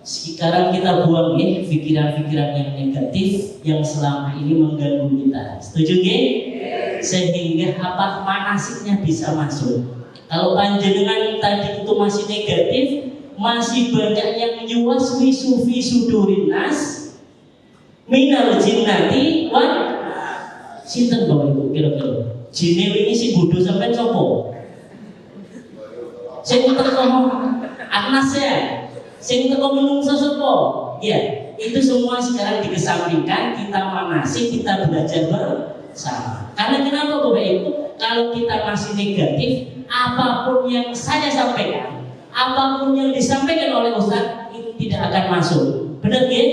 Sekarang kita buang ya pikiran-pikiran yang negatif yang selama ini mengganggu kita. Setuju nggih? Sehingga apa manasiknya bisa masuk. Kalau panjenengan tadi itu masih negatif, masih banyak yang yuwaswi sufi sudurin nas minal jinnati wan sinten Bapak Ibu kira-kira. Jine wingi sing bodho sampean sapa? Sing teko Agnes ya. Sing teko menungso sapa? Ya, itu semua sekarang dikesampingkan, kita manasik, kita belajar bersama. Karena kenapa Bapak Ibu? Kalau kita masih negatif, apapun yang saya sampaikan, apapun yang disampaikan oleh Ustaz itu tidak akan masuk. Benar ya?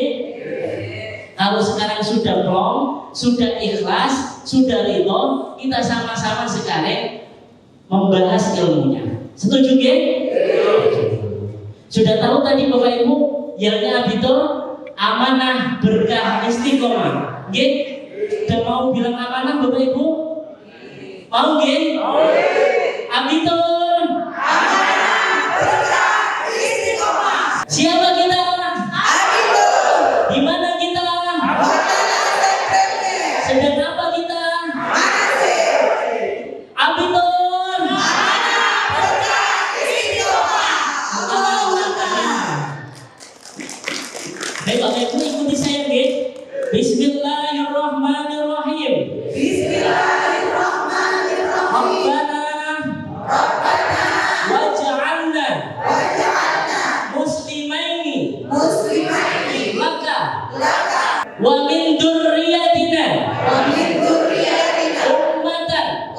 Kalau sekarang sudah plong, sudah ikhlas, sudah ridho, kita sama-sama sekarang membahas ilmunya. Setuju ya? Sudah tahu tadi Bapak Ibu yangnya abitur amanah berkah istiqomah. Nggih? Dan mau bilang amanah Bapak Ibu? Mau nggih? Abitur amanah berkah istiqomah. Siapa kita? Abitur. Di mana kita? Sedang apa kita? Abitur. Baik, Bapak Ibu ikuti saya nggih. Bismillahirrahmanirrahim. Bismillahirrahmanirrahim. Rabbana waj'alna muslimaini laka wa min dzurriyyatina ummatan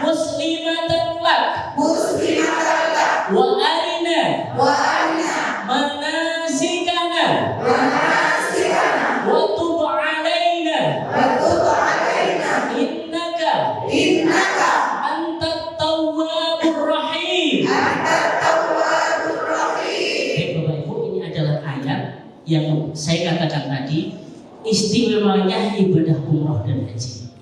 muslimatan lak wa arina manasikana wa tub alaina innaka antat tawwabur rahim. Baik Bapak Ibu, ini adalah ayat yang saya katakan tadi, istimewanya ibadah umroh dan haji.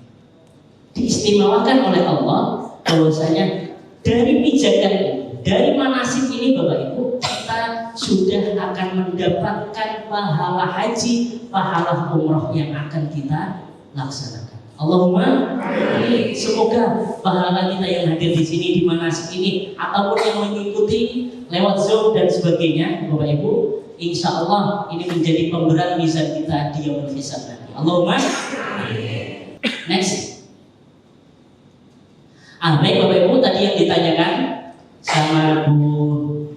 Diistimewakan oleh Allah bahwasanya dari pijakan ini, dari manasik ini Bapak Ibu, kita sudah akan mendapatkan pahala haji, pahala umroh yang akan kita laksanakan. Allahumma amin. Semoga pahala kita yang hadir di sini di manasik ini ataupun yang mengikuti lewat Zoom dan sebagainya, Bapak Ibu, insya Allah ini menjadi pemberat mizan kita di yaumul hisab nanti. Allahumma amin. Next. Baik Bapak Ibu, tadi yang ditanyakan sama Bu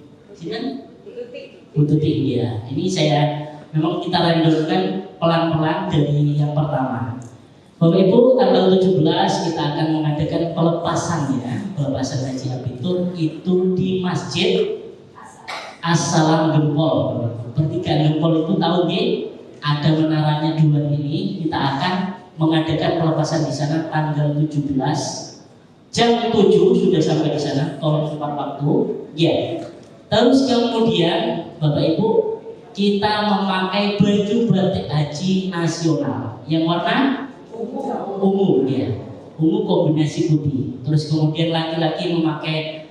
Tuti ya. Ini saya memang kita randomkan pelan-pelan dari yang pertama. Bapak Ibu, tanggal 17 kita akan mengadakan pelepasan haji Abitur itu di Masjid As-Salam Gempol. Pertigaan Gempol itu tahu ada menaranya dua ini. Kita akan mengadakan pelepasan di sana tanggal 17 jam 7 sudah sampai di sana. Tolong tepat waktu. Ya. Terus kemudian Bapak Ibu, kita memakai baju batik haji nasional yang warna ungu ya, ungu kombinasi putih. Terus kemudian laki-laki memakai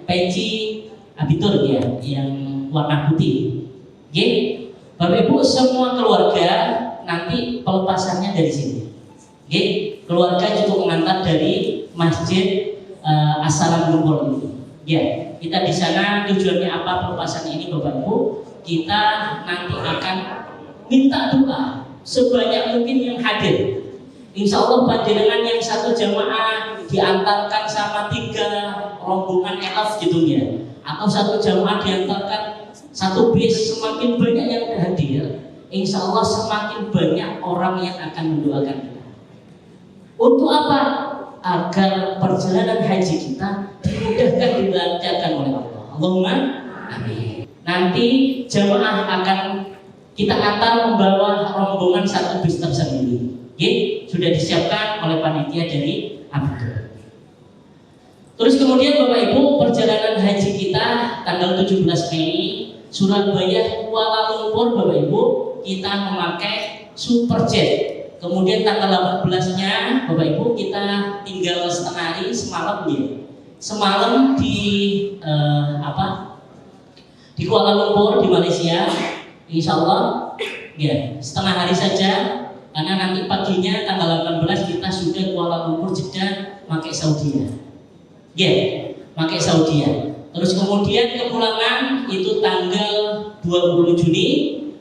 peci Abitur ya, yang warna putih. Oke, Bapak Ibu semua keluarga nanti pelepasannya dari sini. Oke, keluarga cukup mengantar dari Masjid As-Salam Gempol ini. Ya, kita di sana tujuannya apa pelepasan ini Bapak Ibu? Kita nanti akan minta doa sebanyak mungkin yang hadir. Insya Allah panjenengan yang satu jamaah diantarkan sama 3 rombongan elaf gitu ya, atau satu jamaah diantarkan satu bis, semakin banyak yang hadir, insya Allah semakin banyak orang yang akan mendoakan kita. Untuk apa? Agar perjalanan haji kita dimudahkan, dilancarkan oleh Allah. Allahumma amin. Nanti jamaah akan kita antar membawa rombongan satu bis tersendiri. Sudah disiapkan oleh panitia dari Abitur. Terus kemudian Bapak Ibu, perjalanan haji kita tanggal 17 Mei Surabaya Kuala Lumpur Bapak Ibu, kita memakai Superjet. Kemudian tanggal 18-nya Bapak Ibu kita tinggal setengah hari semalam ya. Semalam di di Kuala Lumpur di Malaysia. Insya Allah ya setengah hari saja, karena nanti paginya tanggal 18 kita sudah Kuala Lumpur Jeddah pakai Saudi ya, pakai Saudi. Terus kemudian kepulangan itu tanggal 20 Juni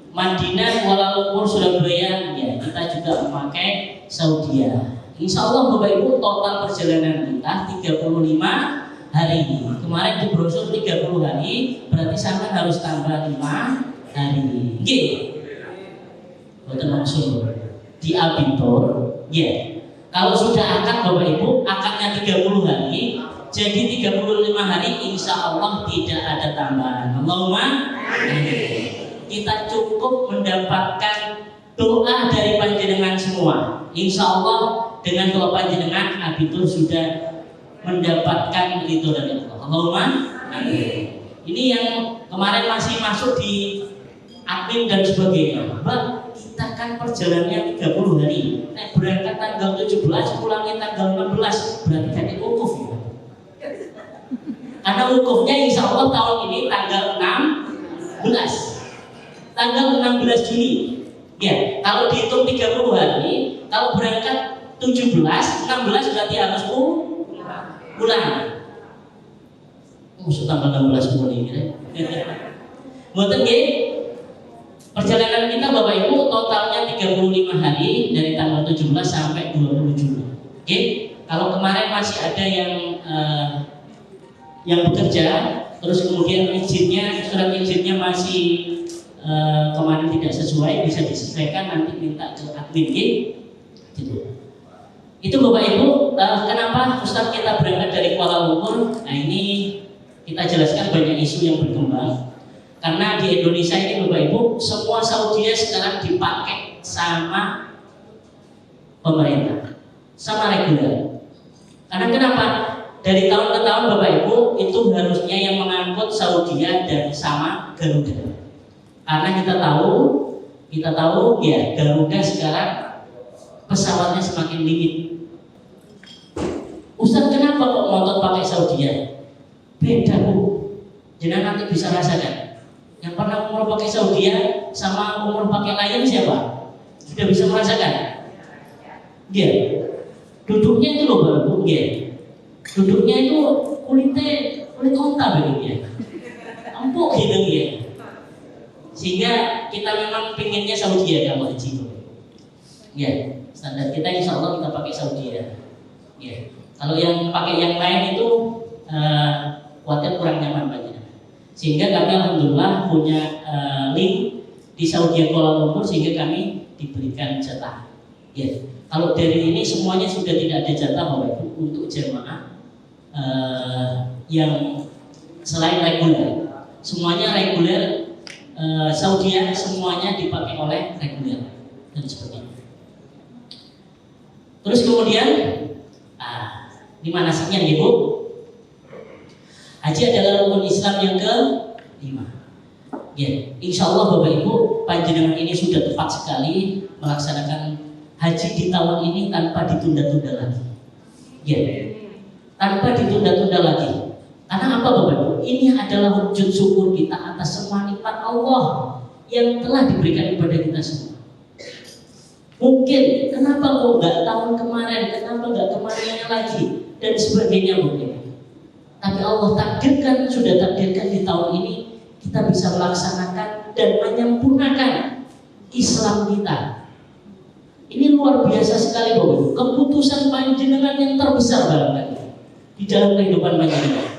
Madinah Kuala Lumpur Surabaya ya, kita juga memakai Saudi. Insya Allah Bapak Ibu total perjalanan kita 35 hari. Kemarin di brosur 30 hari, berarti sampai harus tambah 5 hari. Betul maksud di Abitur. Kalau sudah akad Bapak Ibu, akadnya 30 hari, jadi 35 hari insya Allah tidak ada tambahan. Allahumma amin. Kita cukup mendapatkan doa dari panjenengan semua. Insya Allah dengan doa panjenengan Abitur sudah mendapatkan itu dari Allah. Allahumma amin. Ini yang kemarin masih masuk di admin dan sebagainya. Mbak, kita kan perjalanannya 30 hari. Nek berangkat tanggal 17, pulangnya tanggal 16, berarti kan wukuf ya. Karena wukufnya insya Allah tahun ini tanggal 16. Tanggal 16 Juni. Ya, kalau dihitung 30 hari, kalau berangkat 17, 16 berarti harus pulang. Musuh tanggal 16 Juni ya. Mboten nggih. Perjalanan kita Bapak Ibu totalnya 35 hari dari tanggal 17 sampai 20 Juni. Oke? Kalau kemarin masih ada yang bekerja, terus kemudian surat izinnya masih kemarin tidak sesuai, bisa disesuaikan, nanti minta ke admin gitu. Itu Bapak Ibu, kenapa Ustaz kita berangkat dari Kuala Lumpur? Nah ini kita jelaskan banyak isu yang berkembang. Karena di Indonesia ini Bapak Ibu, semua Saudi sekarang dipakai sama pemerintah, sama reguler. Karena kenapa? Dari tahun ke tahun Bapak Ibu itu harusnya yang mengangkut Saudi dan sama Garuda. Karena kita tahu ya Garuda sekarang pesawatnya semakin limit. Ustaz kenapa kok ngotot pakai Saudi? Beda Bu, jadi nanti bisa rasakan. Yang pernah umur pakai Saudi sama umur pakai Lion siapa? Sudah bisa merasakan? Iya. Duduknya itu loh Bapak Bu, duduknya itu kulit onta begini ya. Empuk gitu ya. Sehingga kita memang pengennya Saudi kalau haji. Ya, standar kita insya Allah kita pakai Saudi ya. Kalau yang pakai yang lain itu khawatir kurang nyaman banyak. Sehingga kami alhamdulillah punya link di Saudi Kuala Lumpur sehingga kami diberikan jatah. Ya, kalau dari ini semuanya sudah tidak ada jatah Bapak Ibu untuk jemaah yang selain reguler. Semuanya reguler Saudia, semuanya dipakai oleh reguler dan sebagainya. Terus kemudian ini manasiknya nih Bu. Haji adalah rukun Islam yang ke-5. Ya, insya Allah Bapak Ibu, panjenengan ini sudah tepat sekali melaksanakan haji di tahun ini tanpa ditunda-tunda lagi. Ya, tanpa ditunda-tunda lagi. Karena apa Bapak Ibu? Ini adalah wujud syukur kita atas semua nikmat Allah yang telah diberikan kepada kita semua. Mungkin kenapa kok nggak tahun kemarin, kenapa nggak kemarinnya lagi dan sebagainya mungkin. Tapi Allah takdirkan, sudah takdirkan di tahun ini kita bisa melaksanakan dan menyempurnakan Islam kita. Ini luar biasa sekali Bapak. Keputusan panjenengan yang terbesar barangkali di dalam kehidupan panjenengan.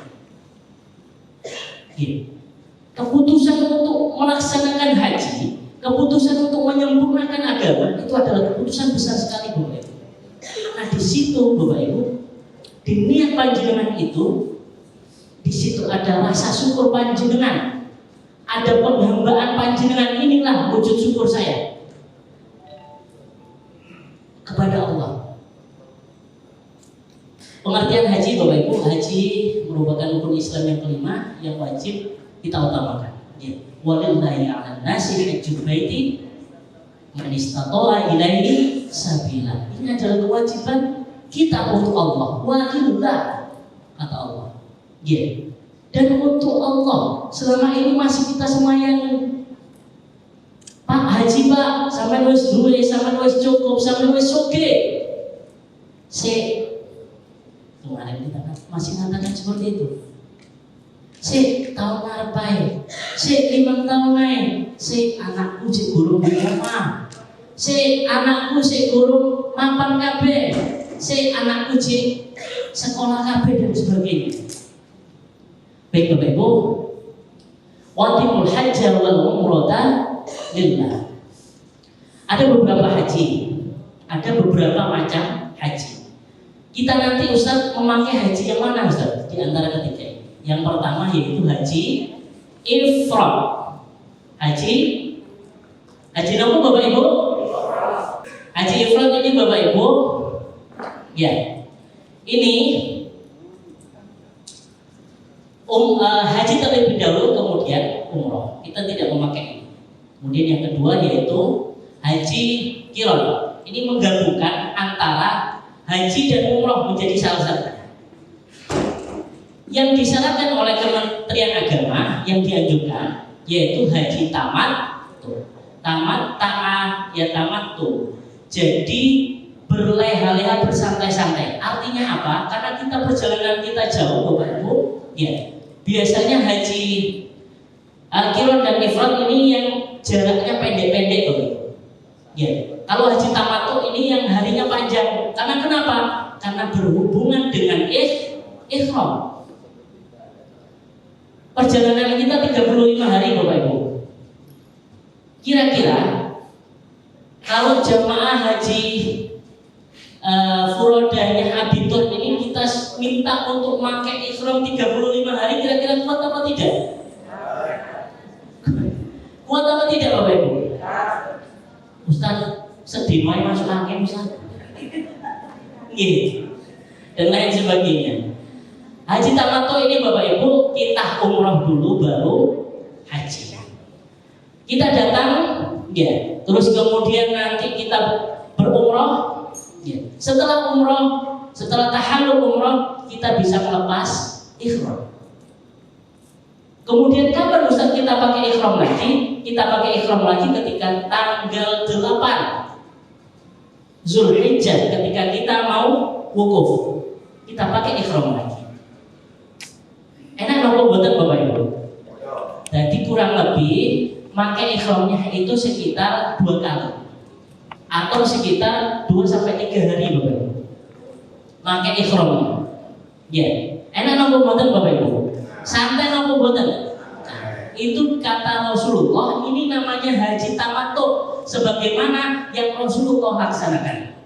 Keputusan untuk melaksanakan haji, keputusan untuk menyempurnakan agama itu adalah keputusan besar sekali Bapak Ibu. Nah di situ Bapak Ibu, di niat panjenengan itu, di situ ada rasa syukur panjenengan, ada penghambaan panjenengan. Inilah wujud syukur saya kepada Allah. Pengertian haji Bapak Ibu, haji merupakan rukun Islam yang ke-5 yang wajib kita utamakan. Walillahi 'alan nasi hajjul baiti man istata'a ilaihi sabila. Ini adalah kewajiban kita untuk Allah. Walillah kata Allah. Dan untuk Allah selama ini masih kita semuanya Pak haji Pak, sampai wis duwe, sampai wis cukup, sampai wis soge. Kemarin kita masih mengatakan seperti itu. Tahun ngarepae, 5 tahun naik, anakku cek gurung di rumah, anakku cek gurung mapan kabeh, anakku cek sekolah kabeh dan sebagainya. Baik Bapak Ibu, watimul hajja wal umrata lillah. Ada beberapa haji, ada beberapa macam haji. Kita nanti Ustaz memakai haji yang mana Ustaz? Di antara ketiga. Yang pertama yaitu haji ifrad. Haji apa Bapak Ibu? Haji ifrad ini Bapak Ibu, ya. Ini haji terlebih dahulu kemudian umroh. Kita tidak memakai ini. Kemudian yang kedua yaitu haji qiran. Ini menggabungkan antara haji dan umroh menjadi salah satu. Yang disyaratkan oleh Kementerian Agama yang dianjurkan yaitu haji tamattu. Jadi berleha-leha, bersantai-santai. Artinya apa? Karena kita perjalanan kita jauh Bapak Ibu, ya. Biasanya haji qiran dan ifrad ini yang jaraknya pendek-pendek Bapak. Ya. Kalau haji tamattu ini yang harinya panjang. Karena kenapa? Karena berhubungan dengan ihram. Perjalanan kita 35 hari Bapak Ibu. Kira-kira kalau jamaah haji furodanya abitur ini kita minta untuk pakai ihram 35 hari, kira-kira kuat apa tidak? Kuat apa tidak Bapak Ibu? Ustaz sedih main masuk angin Ustaz. Dan lain sebagainya. Haji tamattu ini Bapak Ibu, kita umrah dulu baru haji. Kita datang, ya, terus kemudian nanti kita berumrah, ya. Setelah umrah, setelah tahallul umrah, kita bisa melepas ihram. Kemudian kapan Ustaz kita pakai ihram lagi? Kita pakai ihram lagi ketika tanggal 8 Zulhijjah, ketika kita mau wukuf, kita pakai ihram lagi. Enak nopo boten Bapak Ibu? Jadi kurang lebih pakai ihramnya itu sekitar 2 kali atau sekitar 2-3 hari Bapak Ibu. Pakai ihramnya. Ya, enak nopo boten Bapak Ibu? Santai nopo boten? Itu kata Rasulullah, ini namanya haji tamattu. sebagaimana yang Rasulullah laksanakan.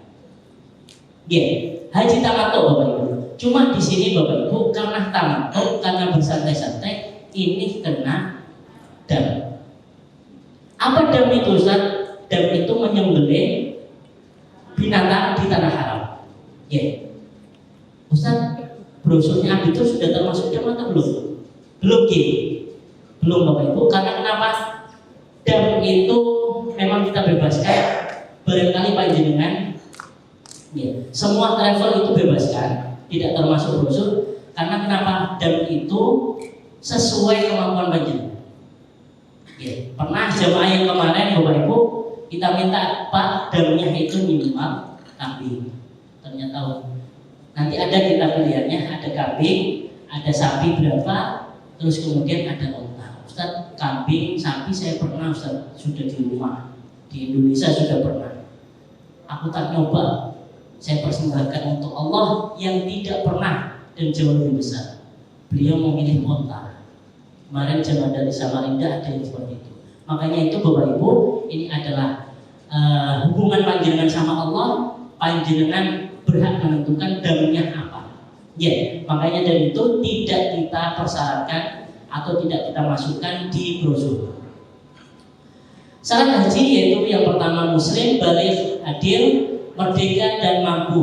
Ya, haji tamattu Bapak Ibu. Cuma di sini Bapak Ibu karena tamattu, karena bersantai-santai, ini kena dam. Apa dam itu Ustaz? Dam itu menyembelih binatang di tanah haram. Ya, Ustaz, brosurnya Abitur sudah termasuk dam atau belum? Belum ya? Belum Bapak Ibu. Karena kenapa? Dam itu memang kita bebaskan. Barangkali panjenengan, ya, semua travel itu bebaskan, tidak termasuk brosur. Karena kenapa? Dam itu sesuai kemampuan panjenengan. Ya, pernah jamaah yang kemarin Bapak Ibu kita minta Pak damnya itu minimal kambing. Ternyata nanti ada kita pilihannya, ada kambing, ada sapi berapa, terus kemudian ada unta. Ustaz, kambing, sapi saya pernah Ustaz, sudah di rumah di Indonesia sudah pernah. Aku tak nyoba. Saya persembahkan untuk Allah yang tidak pernah dan jauh lebih besar. Beliau memilih unta. Kemarin jemaah dari Samarinda ada yang seperti itu. Makanya itu Bapak Ibu, ini adalah hubungan panjenengan sama Allah. Panjenengan berhak menentukan damnya apa. Ya, makanya dari itu tidak kita persyaratkan atau tidak kita masukkan di brosur. Syarat haji yaitu yang pertama muslim, baligh, adil, merdeka dan mampu.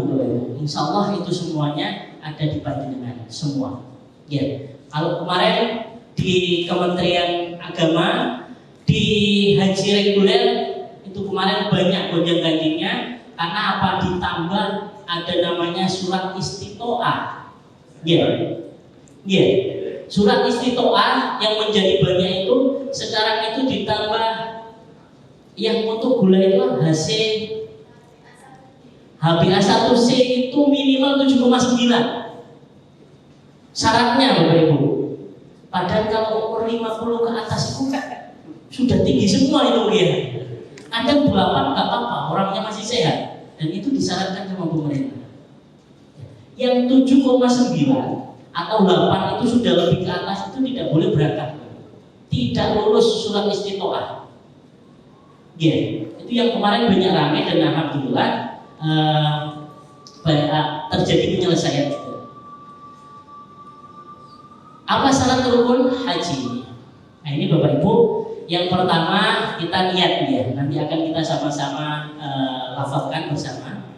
Insya Allah itu semuanya ada di panjenengan semua. Ya, kalau kemarin di Kementerian Agama di haji reguler itu kemarin banyak gonjang-ganjingnya karena apa? Ditambah ada namanya surat istitoah. Ya, ya, surat istitoah yang menjadi banyak itu sekarang itu ditambah yang untuk gula itu HbA1c itu minimal 7,9 syaratnya Bapak Ibu. Padahal kalau umur 50 ke atas itu sudah tinggi semua itu ya. Ada 8 nggak apa-apa, orangnya masih sehat dan itu disyaratkan sama pemerintah. Yang 7,9 atau 8 itu sudah lebih ke atas itu tidak boleh berangkat, tidak lulus surat istitoah. Ya, itu yang kemarin banyak ramai dan alhamdulillah terjadi penyelesaian juga. Apa syarat rukun haji? Nah ini Bapak Ibu, yang pertama kita niat ya, nanti akan kita sama-sama lafalkan bersama.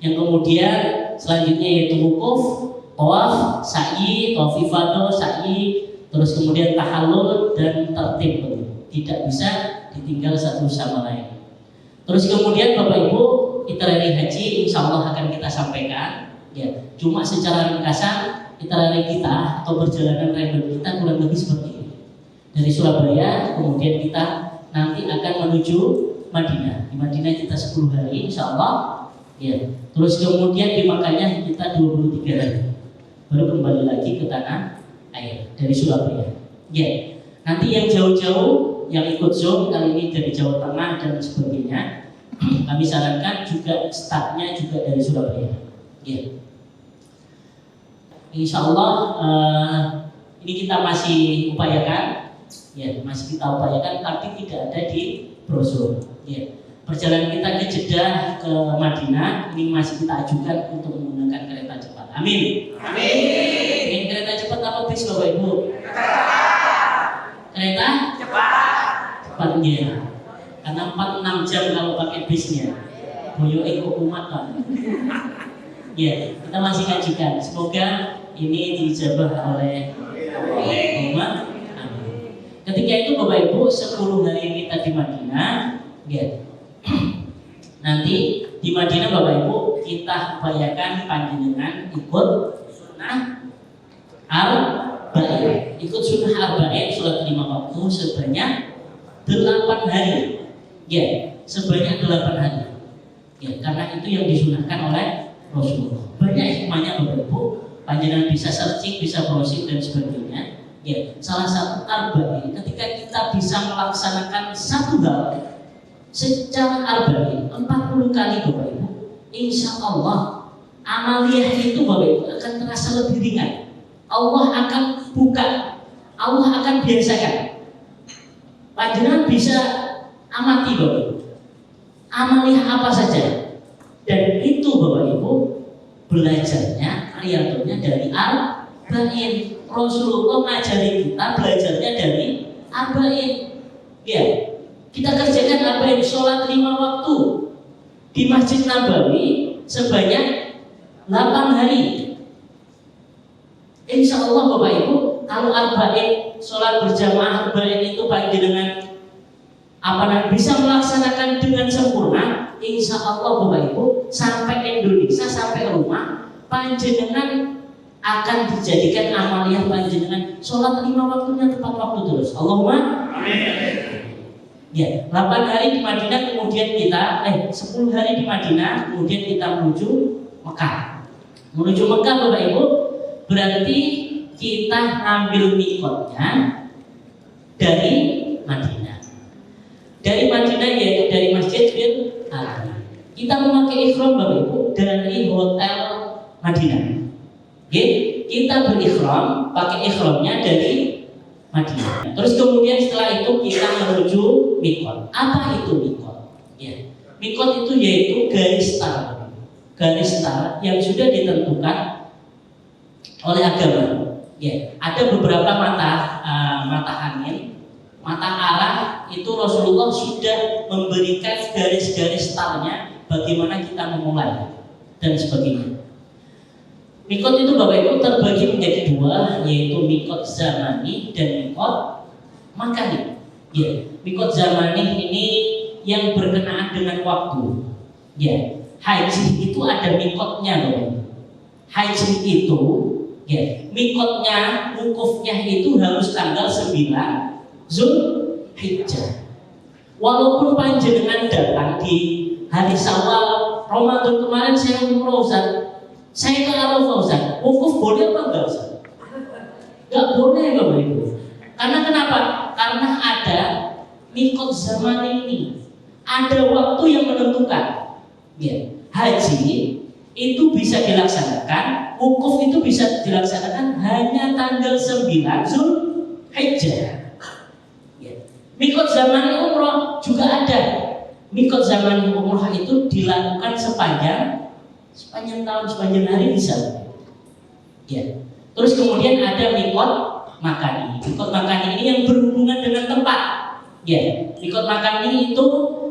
Yang kemudian selanjutnya yaitu wukuf, tawaf, sa'i, tawaf ifadah, sa'i, terus kemudian tahallul dan tertib. Tidak bisa ditinggal satu sama lain. Terus kemudian Bapak Ibu, itinerary haji insya Allah akan kita sampaikan. Ya, cuma secara ringkasan itinerary kita atau perjalanan random kita kurang lebih seperti ini. Dari Surabaya, kemudian kita nanti akan menuju Madinah. Di Madinah kita 10 hari insya Allah. Ya, terus kemudian di Makkahnya kita 23 hari. Baru kembali lagi ke tanah air dari Surabaya. Ya, nanti yang jauh-jauh yang ikut Zoom kali ini dari Jawa Tengah dan sebagainya, kami sarankan juga startnya juga dari Surabaya. Ya. Insya Allah ini kita masih upayakan, ya masih kita upayakan, tapi tidak ada di brosur. Ya. Perjalanan kita ke Jeddah ke Madinah ini masih kita ajukan untuk menggunakan kereta cepat. Amin. Amin. Ingin kereta cepat apa bis Bapak Ibu? Kereta cepatnya karena 4-6 jam kalau pakai bisnya boyo ikut umat kan. Ya, kita masih kajikan. Semoga ini dijabah oleh umat. Ketika itu Bapak Ibu 10 hari kita di Madinah, ya. Nanti di Madinah Bapak Ibu kita upayakan panjenengan ikut sunnah arba'in. Ikut sunnah arba'in sholat 5 waktu sebanyak 8 hari. Ya, sebanyak 8 hari. Ya, karena itu yang disunahkan oleh Rasulullah. Banyak hikmahnya Bapak Ibu. Panjenengan bisa searching, bisa browsing dan sebagainya. Ya, salah satu arba'in ketika kita bisa melaksanakan satu hal secara arba'in 40 kali Bapak Ibu, insya Allah amaliyah itu Bapak Ibu akan terasa lebih ringan. Allah akan buka, Allah akan biasakan. Panjenengan bisa Amati Bapak Ibu. Amaliah apa saja. Dan itu Bapak Ibu belajarnya, riyadhahnya dari Arba'in. Rasulullah ngajari kita belajarnya dari Arba'in. Ya, kita kerjakan Arba'in, sholat 5 waktu di Masjid Nabawi sebanyak 8 hari. Insya Allah Bapak Ibu, kalau Arba'in, sholat berjamaah Arba'in itu panjenengan bisa melaksanakan dengan sempurna, insya Allah Bapak Ibu, sampai Indonesia, sampai rumah, panjenengan akan dijadikan amaliyah panjenengan sholat 5 waktunya tepat waktu terus. Allahumma amin. Ya, 8 hari di Madinah, kemudian kita 10 hari di Madinah, kemudian kita menuju Mekah. Menuju Mekah Bapak Ibu, berarti kita ambil mikotnya dari Madinah. Dari Madinah yaitu dari Masjidil Haram. Kita memakai ikhram Bapak Ibu dari hotel Madinah. Oke, kita berikhram, pakai ikhramnya dari Madinah. Terus kemudian setelah itu kita menuju mikot. Apa itu mikot? Ya, mikot itu yaitu garis start. Garis start yang sudah ditentukan oleh agama. Ya, ada beberapa mata angin, mata arah itu Rasulullah sudah memberikan garis-garis startnya bagaimana kita memulai dan sebagainya. Mikot itu Bapak Ibu terbagi menjadi 2, yaitu mikot zamani dan mikot makani. Ya, mikot zamani ini yang berkenaan dengan waktu. Ya, haji itu ada mikotnya Bapak Ibu. Haji itu ya, mikotnya, wukufnya itu harus tanggal 9 Zulhijjah. Walaupun panjenengan datang di hari Syawal Ramadan kemarin saya umroh Ustaz, saya ke Arafah Ustaz, wukuf boleh apa enggak Ustaz? Enggak boleh Bapak Ibu. Karena kenapa? Karena ada mikot zaman ini, ada waktu yang menentukan. Ya, haji itu bisa dilaksanakan, wukuf itu bisa dilaksanakan hanya tanggal 9 Zulhijjah. Ya. Mikot zaman umroh juga ada. Mikot zaman umroh itu dilakukan sepanjang tahun, sepanjang hari bisa. Ya. Terus kemudian ada mikot makani. Mikot makani ini yang berhubungan dengan tempat. Ya. Mikot makani itu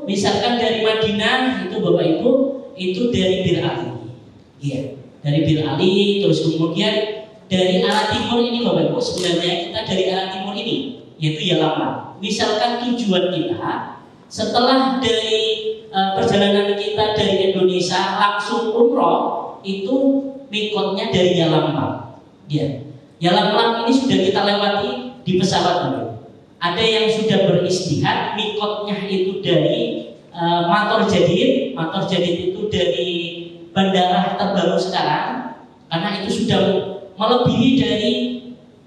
misalkan dari Madinah itu Bapak Ibu itu dari Bir Ali. Ya. Dari Bir Ali, terus kemudian dari arah timur ini Bapak Ibu, sebenarnya kita dari arah timur ini yaitu Yalamlam. Misalkan tujuan kita setelah dari perjalanan kita dari Indonesia langsung umroh itu mikotnya dari Yalamlam. Ya, Yalamlam ini sudah kita lewati di pesawat dulu. Ada yang sudah beristihad, mikotnya itu dari Mator Jadid. Mator Jadid itu dari bandara terbaru sekarang, karena itu sudah melebihi dari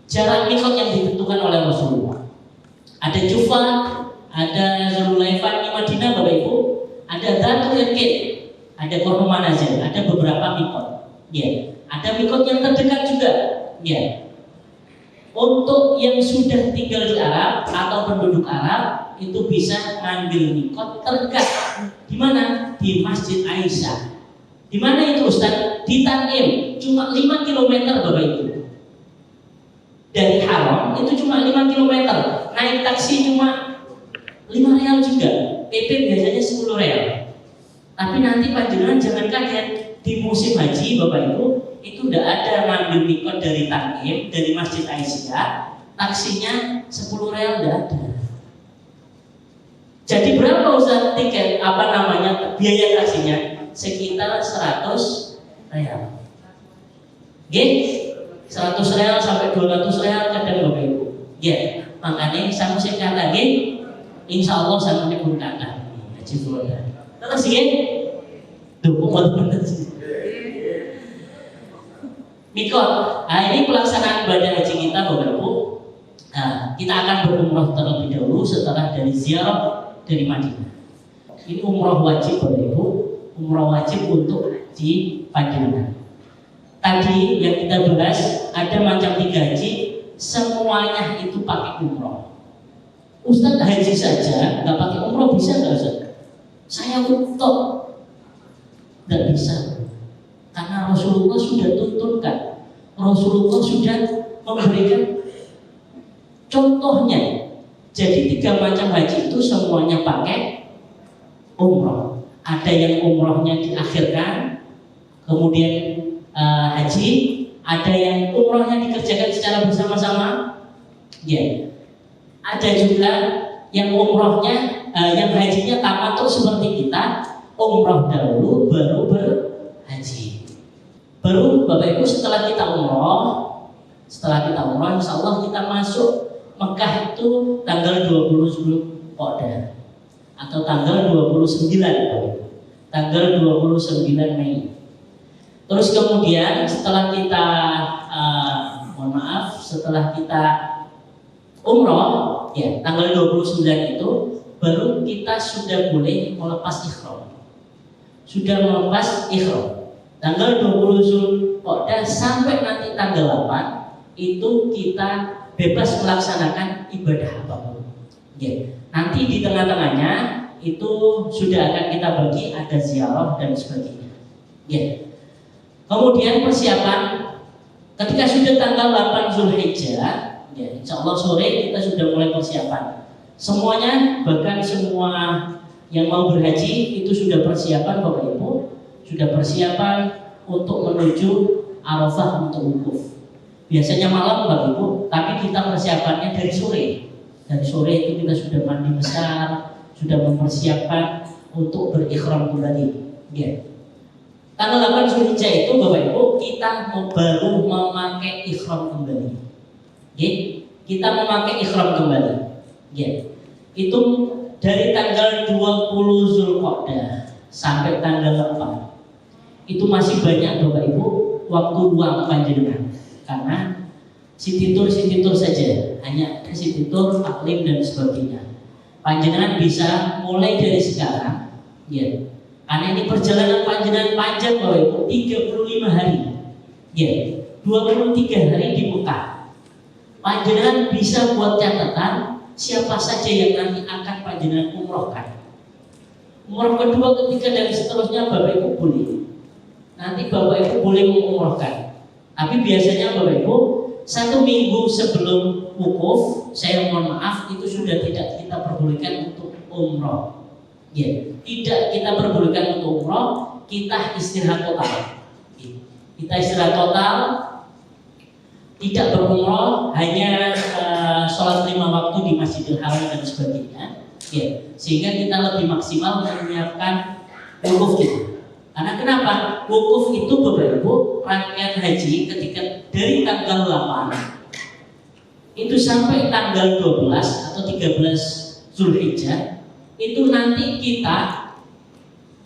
jarak mikot yang ditentukan oleh Rasulullah. Ada Jufa, ada Zululaifah di Madinah Bapak Ibu, ada Dhatul Irqin, ada Qarnu Manazil, ada beberapa mikot. Ya, ada mikot yang terdekat juga. Ya. Untuk yang sudah tinggal di Arab atau penduduk Arab itu bisa ngambil mikot terdekat. Di mana? Di Masjid Aisyah. Di mana itu Ustaz? Di Tanim, cuma 5 km Bapak Ibu. Dari Haram itu cuma 5 km. Naik taksi cuma 5 rial juga. PP biasanya 10 rial. Tapi nanti panjenengan jangan kaget, di musim haji Bapak Ibu itu tidak ada ngambil mikot dari Tanim, dari Masjid Aisyah, taksinya 10 rial tidak ada. Jadi berapa Ustaz tiket biaya taksinya? Sekitar 100 rial. Oke? 100 rial sampai 200 rial kadang Bapak Ibu. Ya, makanya saya singkat lagi, insya Allah saya menyebutkan haji Furoda. Terus ya, dukung benar sih. Mikot, ini pelaksanaan ibadah haji kita Bapak Ibu. Kita akan berumrah terlebih dahulu setelah dari ziarah dari Madinah. Ini umrah wajib Bapak Ibu, umrah wajib untuk di panjenengan. Tadi yang kita bahas ada macam 3 haji, semuanya itu pakai umrah. Ustadz haji saja nggak pakai umroh bisa nggak Ustaz? Saya untuk nggak bisa, karena Rasulullah sudah tuntunkan, Rasulullah sudah memberikan contohnya. Jadi 3 macam haji itu semuanya pakai umroh. Ada yang umrohnya diakhirkan, kemudian haji, ada yang umrohnya dikerjakan secara bersama-sama. Ya. Ada juga yang umrohnya, yang hajinya tamattu seperti kita, umroh dahulu baru berhaji. Baru Bapak Ibu setelah kita umroh, insya Allah kita masuk Mekah itu tanggal 20 Zulqa'dah atau tanggal 29 Mei. Terus kemudian setelah kita setelah kita umroh ya tanggal 29 itu baru kita sudah boleh melepas ihram. Tanggal 20 Zulqa'dah sampai nanti tanggal 8 itu kita bebas melaksanakan ibadah apapun. Ya. Nanti di tengah-tengahnya itu sudah akan kita bagi ada ziarah dan sebagainya. Ya. Kemudian persiapan ketika sudah tanggal 8 Zulhijjah, ya, insya Allah sore kita sudah mulai persiapan. Semuanya, bahkan semua yang mau berhaji itu sudah persiapan Bapak Ibu, sudah persiapan untuk menuju Arafah untuk wukuf. Biasanya malam Bapak Ibu, tapi kita persiapannya dari sore. Dari sore itu kita sudah mandi besar, sudah mempersiapkan untuk berikhram kembali. Ya. Tanggal 8 Zulhijjah itu Bapak Ibu kita baru memakai ikhram kembali. Ya. Kita memakai ikhram kembali. Ya. Itu dari tanggal 20 Zulqa'dah sampai tanggal 4. Itu masih banyak Bapak Ibu waktu luang panjenengan. Karena sititur saja, hanya sititur, taklim dan sebagainya. Panjenengan bisa mulai dari sekarang, ya. Karena ini perjalanan panjenengan panjang Bapak Ibu, 35 hari, ya, 23 hari di Mekah. Panjenengan bisa buat catatan siapa saja yang nanti akan panjenengan umrohkan. Umroh kedua, ketiga dan seterusnya Bapak Ibu boleh. Nanti Bapak Ibu boleh mengumrohkan. Tapi biasanya Bapak Ibu 1 minggu sebelum wukuf, saya mohon maaf itu sudah tidak kita perbolehkan untuk umroh. Ya, tidak kita perbolehkan untuk umroh, kita istirahat total. Kita istirahat total, tidak berumroh, hanya sholat 5 waktu di Masjidil Haram dan sebagainya. Ya, sehingga kita lebih maksimal menyiapkan wukuf kita. Karena kenapa? Wukuf itu Bapak Ibu rangkaian haji ketika dari tanggal 8 itu sampai tanggal 12 atau 13 Zulhijjah itu nanti kita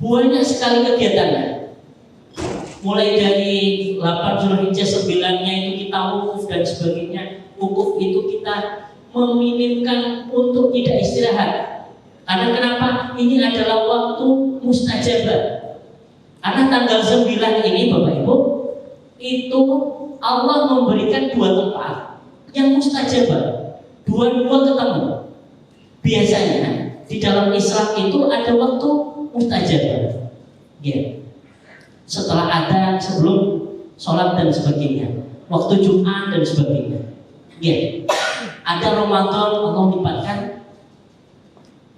banyak sekali kegiatannya. Mulai dari 8 Zulhijjah 9-nya itu kita wukuf dan sebagainya. Wukuf itu kita meminimkan untuk tidak istirahat. Karena kenapa? Ini adalah waktu mustajabah. Karena tanggal 9 ini Bapak Ibu itu Allah memberikan 2 tempat yang mustajabah, 2 ketemu. Biasanya di dalam Islam itu ada waktu mustajabah. Ya. Setelah adzan, sebelum sholat dan sebagainya, waktu Jumat dan sebagainya. Ya. Ada Ramadan Allah lipatkan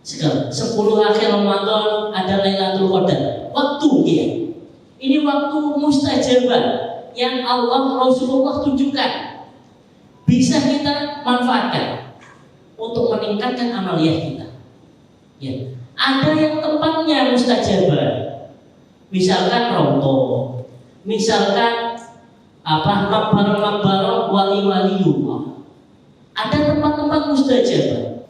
10 akhir Ramadan ada Lailatul Qadar. Waktu ya. Ini waktu mustajabah yang Allah Rasulullah tunjukkan. Bisa kita manfaatkan untuk meningkatkan amaliyah kita. Ya. Ada yang tempatnya mustajabah. Misalkan ronto, misalkan makbarah wali-waliullah. Ada tempat-tempat mustajabah.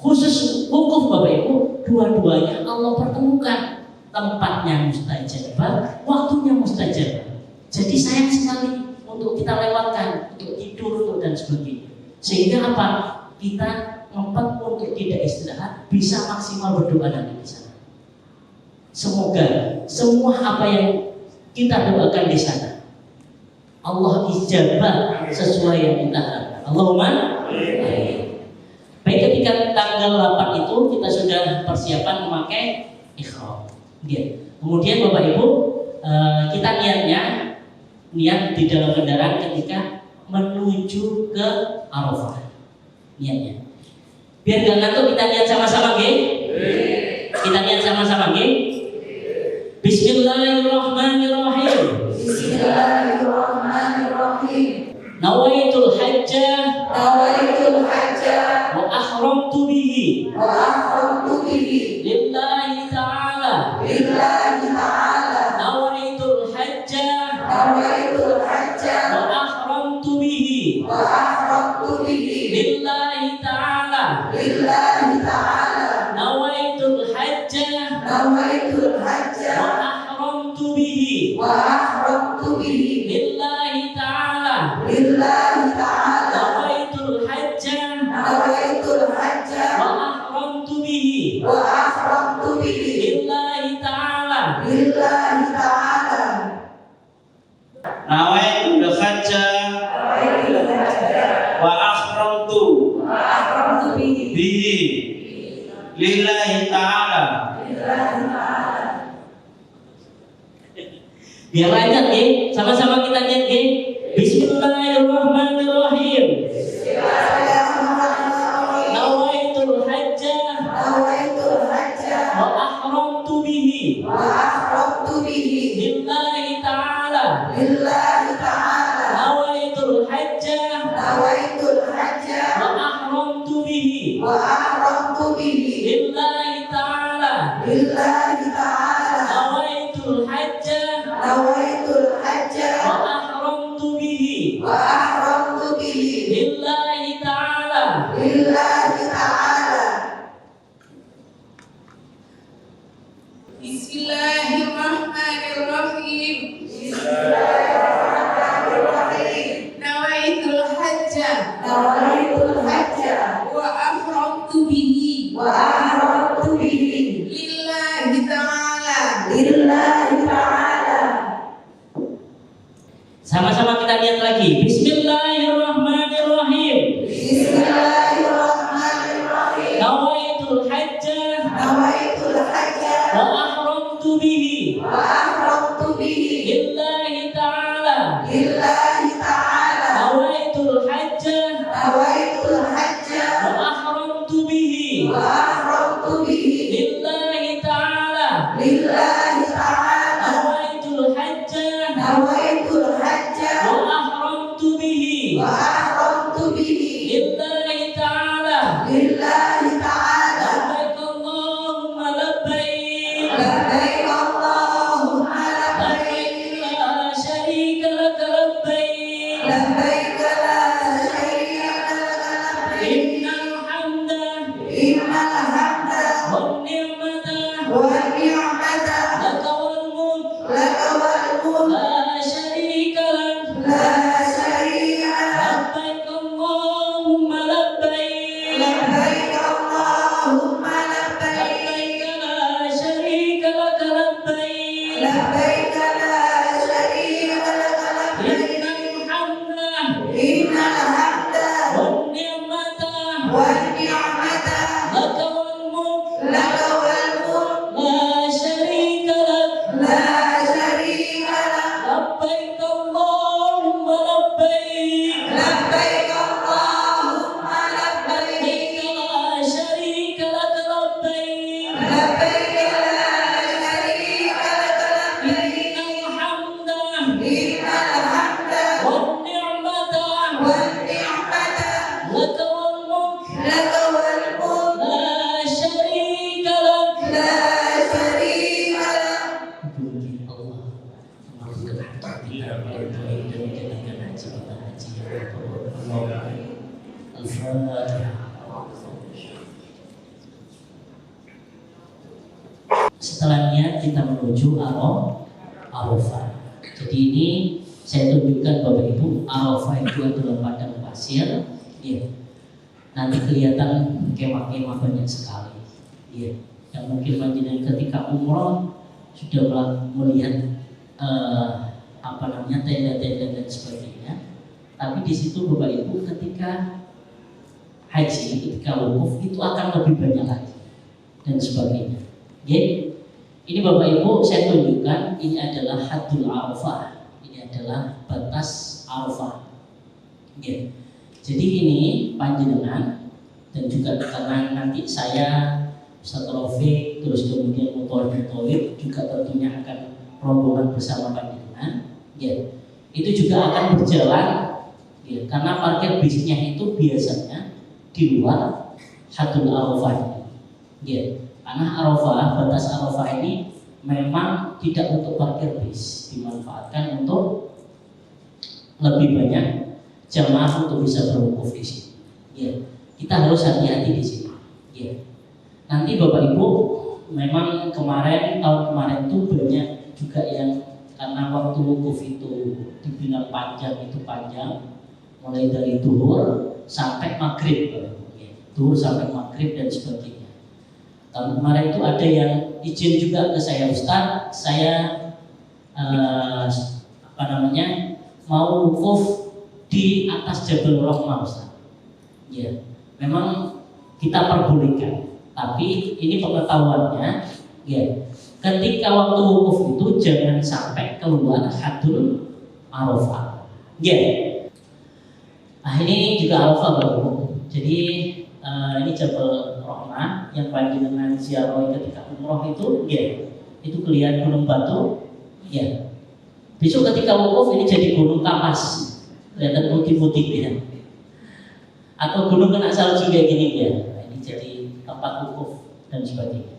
Khusus wukuf Bapak Ibu, dua-duanya Allah pertemukan. Tempatnya mustajabah, waktunya mustajabah. Jadi sayang sekali untuk kita lewatkan, untuk tidur, untuk dan sebagainya. Sehingga apa? Kita mempat untuk tidak istirahat, bisa maksimal berdoa nanti di sana. Semoga semua apa yang kita doakan di sana Allah ijabah sesuai yang kita harapkan. Allahumma. Baik, ketika tanggal 8 itu kita sudah persiapan memakai ihram. Kemudian Bapak Ibu, kita niat di dalam kendaraan ketika menuju ke Arafah. Niatnya. Biar gak ngantuk, kita niat sama-sama, nggih? Kita niat sama-sama, nggih? Bismillahirrahmanirrahim. Bismillahirrahmanirrahim. Nawaitul hajja wa ahramtu bihi lillahi ta'ala. Nawaitul hajja wa ahramtu bihi lillahi ta'ala. Nawaitul hajja wa ahramtu bihi lillahi ta'ala. Nawaitul hajja wa ahramtu bihi lillahi ta'ala. Nawaitul hajja wa ahramtu bihi lillahi ta'ala. Biar lancar, nggih. Sama-sama kita niat, nggih. Bismillahirrahmanirrahim. Nawaitul hajja wa ahramtu bihi lillahi ta'ala. Nawaitul hajja wa ahramtu bihi lillahi ta'ala. Nawaitul hajja wa ahramtu bihi lillahi ta'ala. Bismillahirrahmanirrahim. Nawaitul hajja wa ahramtu bihi lillahi ta'ala. Sama-sama kita niat lagi. Bismillahirrahmanirrahim. Nawaitul hajja wa ahramtu bihi lillahi ta'ala. Nawaitul hajja wa ahramtu bihi lillahi ta'ala. Nawaitul hajja wa ahramtu bihi lillahi ta'ala. Labbaik Allahumma labbaik. Labbaik la syarika laka labbaik. Innal hamda wan ni'mata laka wal mulk la syarika lak. Labbaik Allahumma labbaik. Labbaik la syarika laka labbaik. Innal hamda wan ni'mata laka wal mulk la syarika lak. Labbaik Allahumma labbaik. Labbaik la syarika laka labbaik. Innal hamda wan ni'mata laka wal mulk la syarika lak. Setelahnya kita menuju Arafah. Jadi ini saya tunjukkan Bapak Ibu, Arafah itu adalah padang pasir. Ya. Nanti kelihatan kemah-kemah banyak sekali. Ya. Yang mungkin panjenengan ketika umroh sudah melihat tenda-tenda dan sebagainya. Tapi di situ Bapak Ibu ketika haji, ketika wukuf itu akan lebih banyak lagi dan sebagainya. Oke? Ini Bapak Ibu saya tunjukkan, ini adalah haddul Arafah. Ini adalah batas Arafah. Oke. Jadi ini panjenengan dan juga karena nanti saya Ustaz Rafiq terus kemudian Mutor Mutoib juga tentunya akan rombongan bersama panjenengan. Ya. Itu juga akan berjalan ya, karena parkir bisnya itu biasanya di luar haddul Arafah. Ya. Karena Arafah, batas Arafah ini memang tidak untuk parkir bis, dimanfaatkan untuk lebih banyak jamaah untuk bisa berwukuf di sini. Ya, kita harus hati-hati di sini. Ya. Nanti Bapak Ibu, memang tahun kemarin itu banyak juga yang karena waktu wukuf itu dibilang panjang, itu panjang, mulai dari duhur sampai maghrib, ya. Duhur sampai maghrib dan sebagainya. Tahun kemarin itu ada yang izin juga ke saya, Ustaz, saya mau wukuf di atas Jabal Rahmah, Ustaz. Ya, memang kita perbolehkan, tapi ini pengetahuannya, ya, ketika waktu wukuf itu jangan sampai keluar haddul Arafah. Ya, nah ini juga Arafah baru. Jadi ini Jabal Rahmah yang panjenengan ziarah ketika umroh itu, ya, itu kelihatan gunung batu, ya. Besok ketika wukuf ini jadi gunung kapas, kelihatan putih-putih, ya. Atau gunung kena salju kayak gini, ya. Nah, ini jadi tempat wukuf dan sebagainya.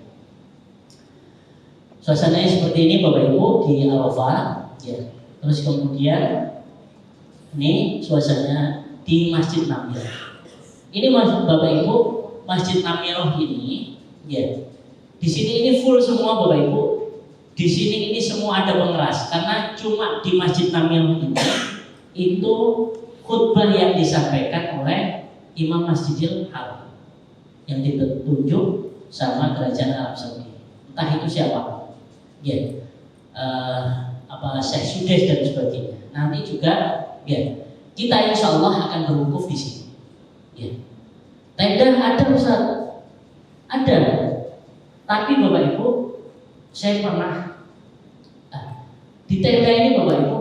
Suasananya seperti ini Bapak Ibu di Arafah, ya. Terus kemudian ini suasana di Masjid Namirah. Ini Bapak Ibu, Masjid Namirah ini, ya, di sini ini full semua Bapak Ibu. Di sini ini semua ada pengeras karena cuma di Masjid Namirah ini itu khutbah yang disampaikan oleh Imam Masjidil Haram yang ditunjuk sama Kerajaan Arab Saudi. Entah itu siapa, ya, Syekh Sudes dan sebagainya. Nanti juga, ya, kita insya Allah akan berwukuf di sini. Ya. Tenda ada Ustaz? Ada. Tapi Bapak Ibu, saya pernah di tenda ini Bapak Ibu,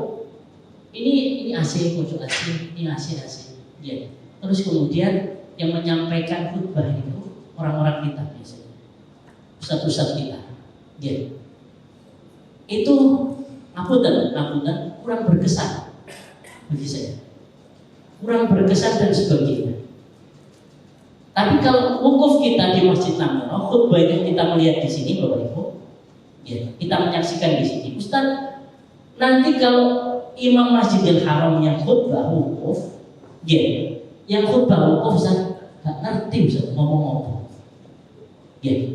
ini AC, pojok AC, ini AC. Ya. Terus kemudian yang menyampaikan khutbah itu orang-orang kita biasanya, ustaz-ustaz kita. Ya. Itu ngapunten kurang berkesan bagi saya. Kurang berkesan dan sebagainya. Tapi kalau wukuf kita di Masjid Namirah, khutbah yang kita melihat di sini Bapak Ibu, ya, kita menyaksikan di sini. Ustaz, nanti kalau Imam Masjidil Haram yang khutbah wukuf, ya, yang khutbah wukuf Ustaz nggak ngerti Ustaz ngomong apa. Ya,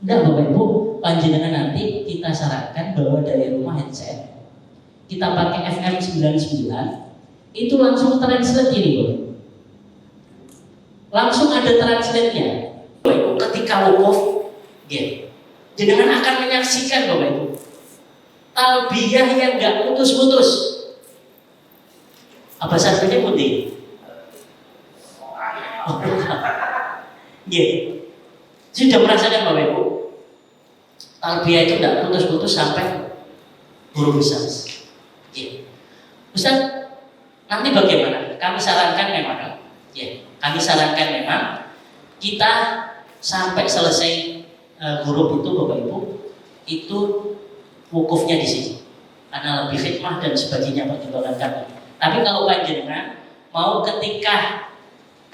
enggak Bapak Ibu, panjenengan nanti kita sarankan bahwa dari rumah headset kita pakai FM 99 itu langsung translate ini Bapak. Langsung ada translate-nya. Bapak Ibu, ketika wukuf, ya, jenengan akan menyaksikan Bapak Ibu talbiyah yang enggak putus-putus. Apa satunya putih? Ya, sudah merasakan Bapak Ibu talbiyah itu enggak putus-putus sampai huruf besar. Ya. Ustaz, nanti bagaimana? Kami sarankan memang kita sampai selesai huruf itu Bapak Ibu itu wukufnya di sini karena lebih khidmah dan sebagainya pertimbangan kami. Tapi kalau panjenengan mau ketika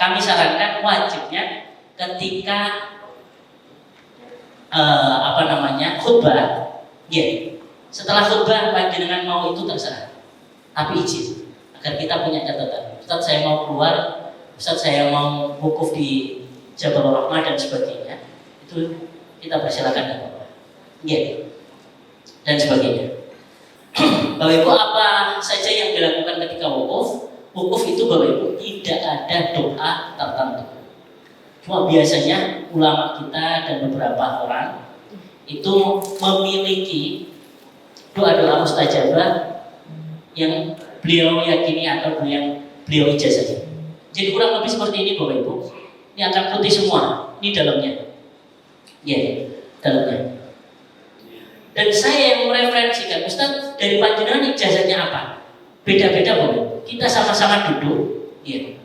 kami sarankan wajibnya ketika khutbah, ya, setelah khutbah panjenengan mau itu terserah, tapi izin agar kita punya catatan. Ustaz, saya mau keluar, Ustaz, saya mau wukuf di Jabal Rahmah dan sebagainya, itu kita persilakan dan apa, ya, dan sebagainya. Bapak Ibu, apa saja yang dilakukan ketika wukuf? Wukuf itu Bapak Ibu tidak ada doa tertentu. Cuma biasanya ulama kita dan beberapa orang itu memiliki doa-doa mustajabah yang beliau yakini atau yang beliau ijazahkan. Jadi kurang lebih seperti ini Bapak Ibu. Ini akan putih semua. Ini dalamnya. Ya, dalamnya. Dan saya yang mereferensikan, Ustaz, dari panjenengan ijazahnya apa? Beda-beda boleh. Kita sama-sama duduk. Ya.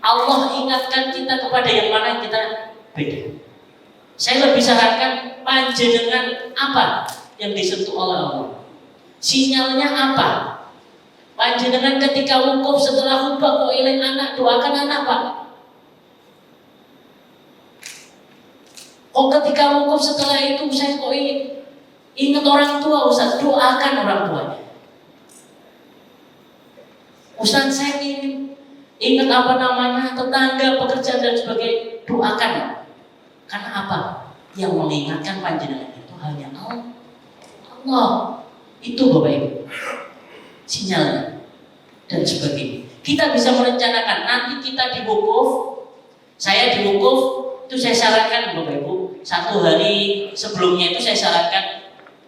Allah ingatkan kita kepada yang mana kita beda. Saya lebih sarankan panjenengan apa yang disentuh oleh Allah. Sinyalnya apa? Panjenengan ketika wukuf setelah khutbah kok eling anak, doakan anak Pak. Kok ketika wukuf setelah itu saya kok ingat orang tua Ustaz, doakan orang tuanya. Ustaz, saya ingin ingat apa namanya, tetangga, pekerjaan dan sebagainya, doakan ya. Karena apa? Yang mengingatkan panjenengan itu hanya Allah. Itu Bapak Ibu sinyalnya dan sebagainya. Kita bisa merencanakan nanti kita di wukuf, saya di wukuf itu saya sarankan Bapak Ibu, 1 hari sebelumnya itu saya sarankan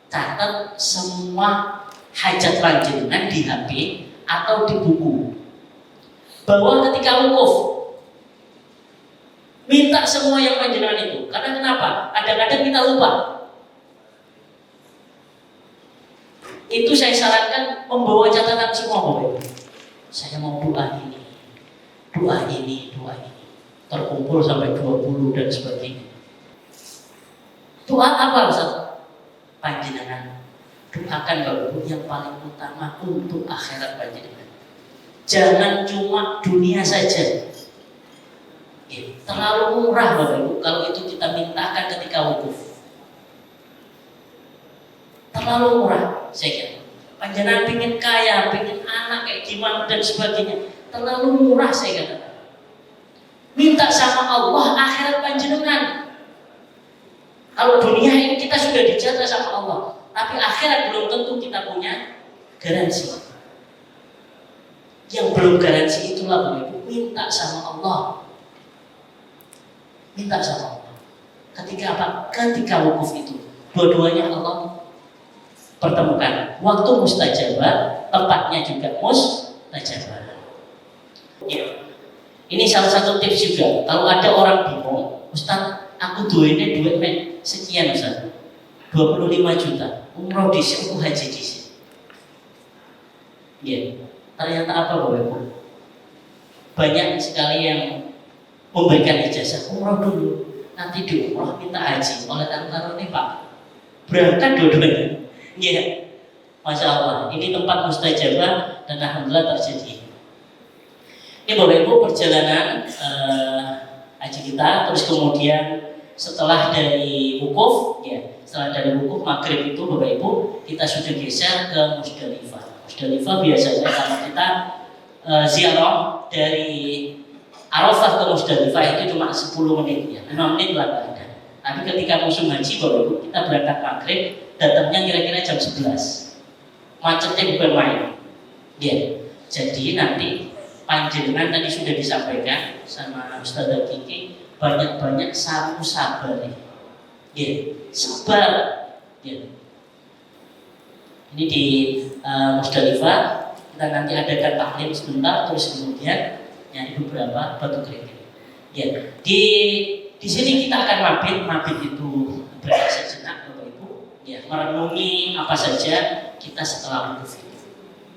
catat semua hajat panjenengan di HP atau di buku. Bahwa ketika wukuf minta semua yang panjenengan itu. Karena kenapa? Kadang-kadang kita lupa. Itu saya sarankan membawa catatan semua Bapak Ibu. Saya mau doa ini, doa ini, doa ini. Terkumpul sampai 20 dan sebagainya. Doa apa Ustaz? Panjenengan doakan Bapak Ibu yang paling utama untuk akhirat panjenengan. Jangan cuma dunia saja. Ya, terlalu murah Bapak Ibu kalau itu kita mintakan ketika wukuf. Terlalu murah, saya kira. Panjenengan pengen kaya, pengen anak kayak gimana dan sebagainya. Terlalu murah saya katakan. Minta sama Allah akhirat panjenengan. Kalau dunia ini kita sudah dijaga sama Allah, tapi akhirat belum tentu kita punya garansi. Yang belum garansi itulah Bapak Ibu, minta sama Allah. Minta sama Allah. Ketika apa? Ketika wukuf itu, dua-duanya Allah pertemukan. Waktu mustajabah, tempatnya juga mustajabah. Ya. Ini salah satu tips juga. Kalau ada orang bingung, Ustaz, aku duitnya duit sekian Ustaz, 25 juta, umroh di sini, aku haji di sini. Ya. Ternyata apa Bapak Ibu? Banyak sekali yang memberikan ijazah umroh dulu, nanti di umroh minta haji. Oleh taruh ini Pak, berangkat dua-duanya. Ya, Masya Allah, ini tempat mustajabah dan alhamdulillah terjadi. Ini Bapak Ibu perjalanan haji kita, terus kemudian setelah dari wukuf, ya, setelah dari wukuf maghrib itu Bapak Ibu kita sudah geser ke Musdalifah. Musdalifah biasanya kalau kita ziarah dari Arafah ke Musdalifah itu cuma 10 menit ya, 5 menit lah ada. Tapi ketika musim haji Bapak Ibu kita berangkat maghrib, datangnya kira-kira jam 11. Macetnya bukan main. Ya. Jadi nanti panjenengan tadi sudah disampaikan sama Ustazah Kiki, banyak-banyak sabar ya. Ya, sabar. Ya. Ini di Musdalifah kita nanti adakan taklim sebentar, terus kemudian nyari beberapa batu kerikil. Ya, di sini kita akan mabit itu berasa sejenak Bapak Ibu. Ya, merenungi apa saja kita setelah wukuf itu.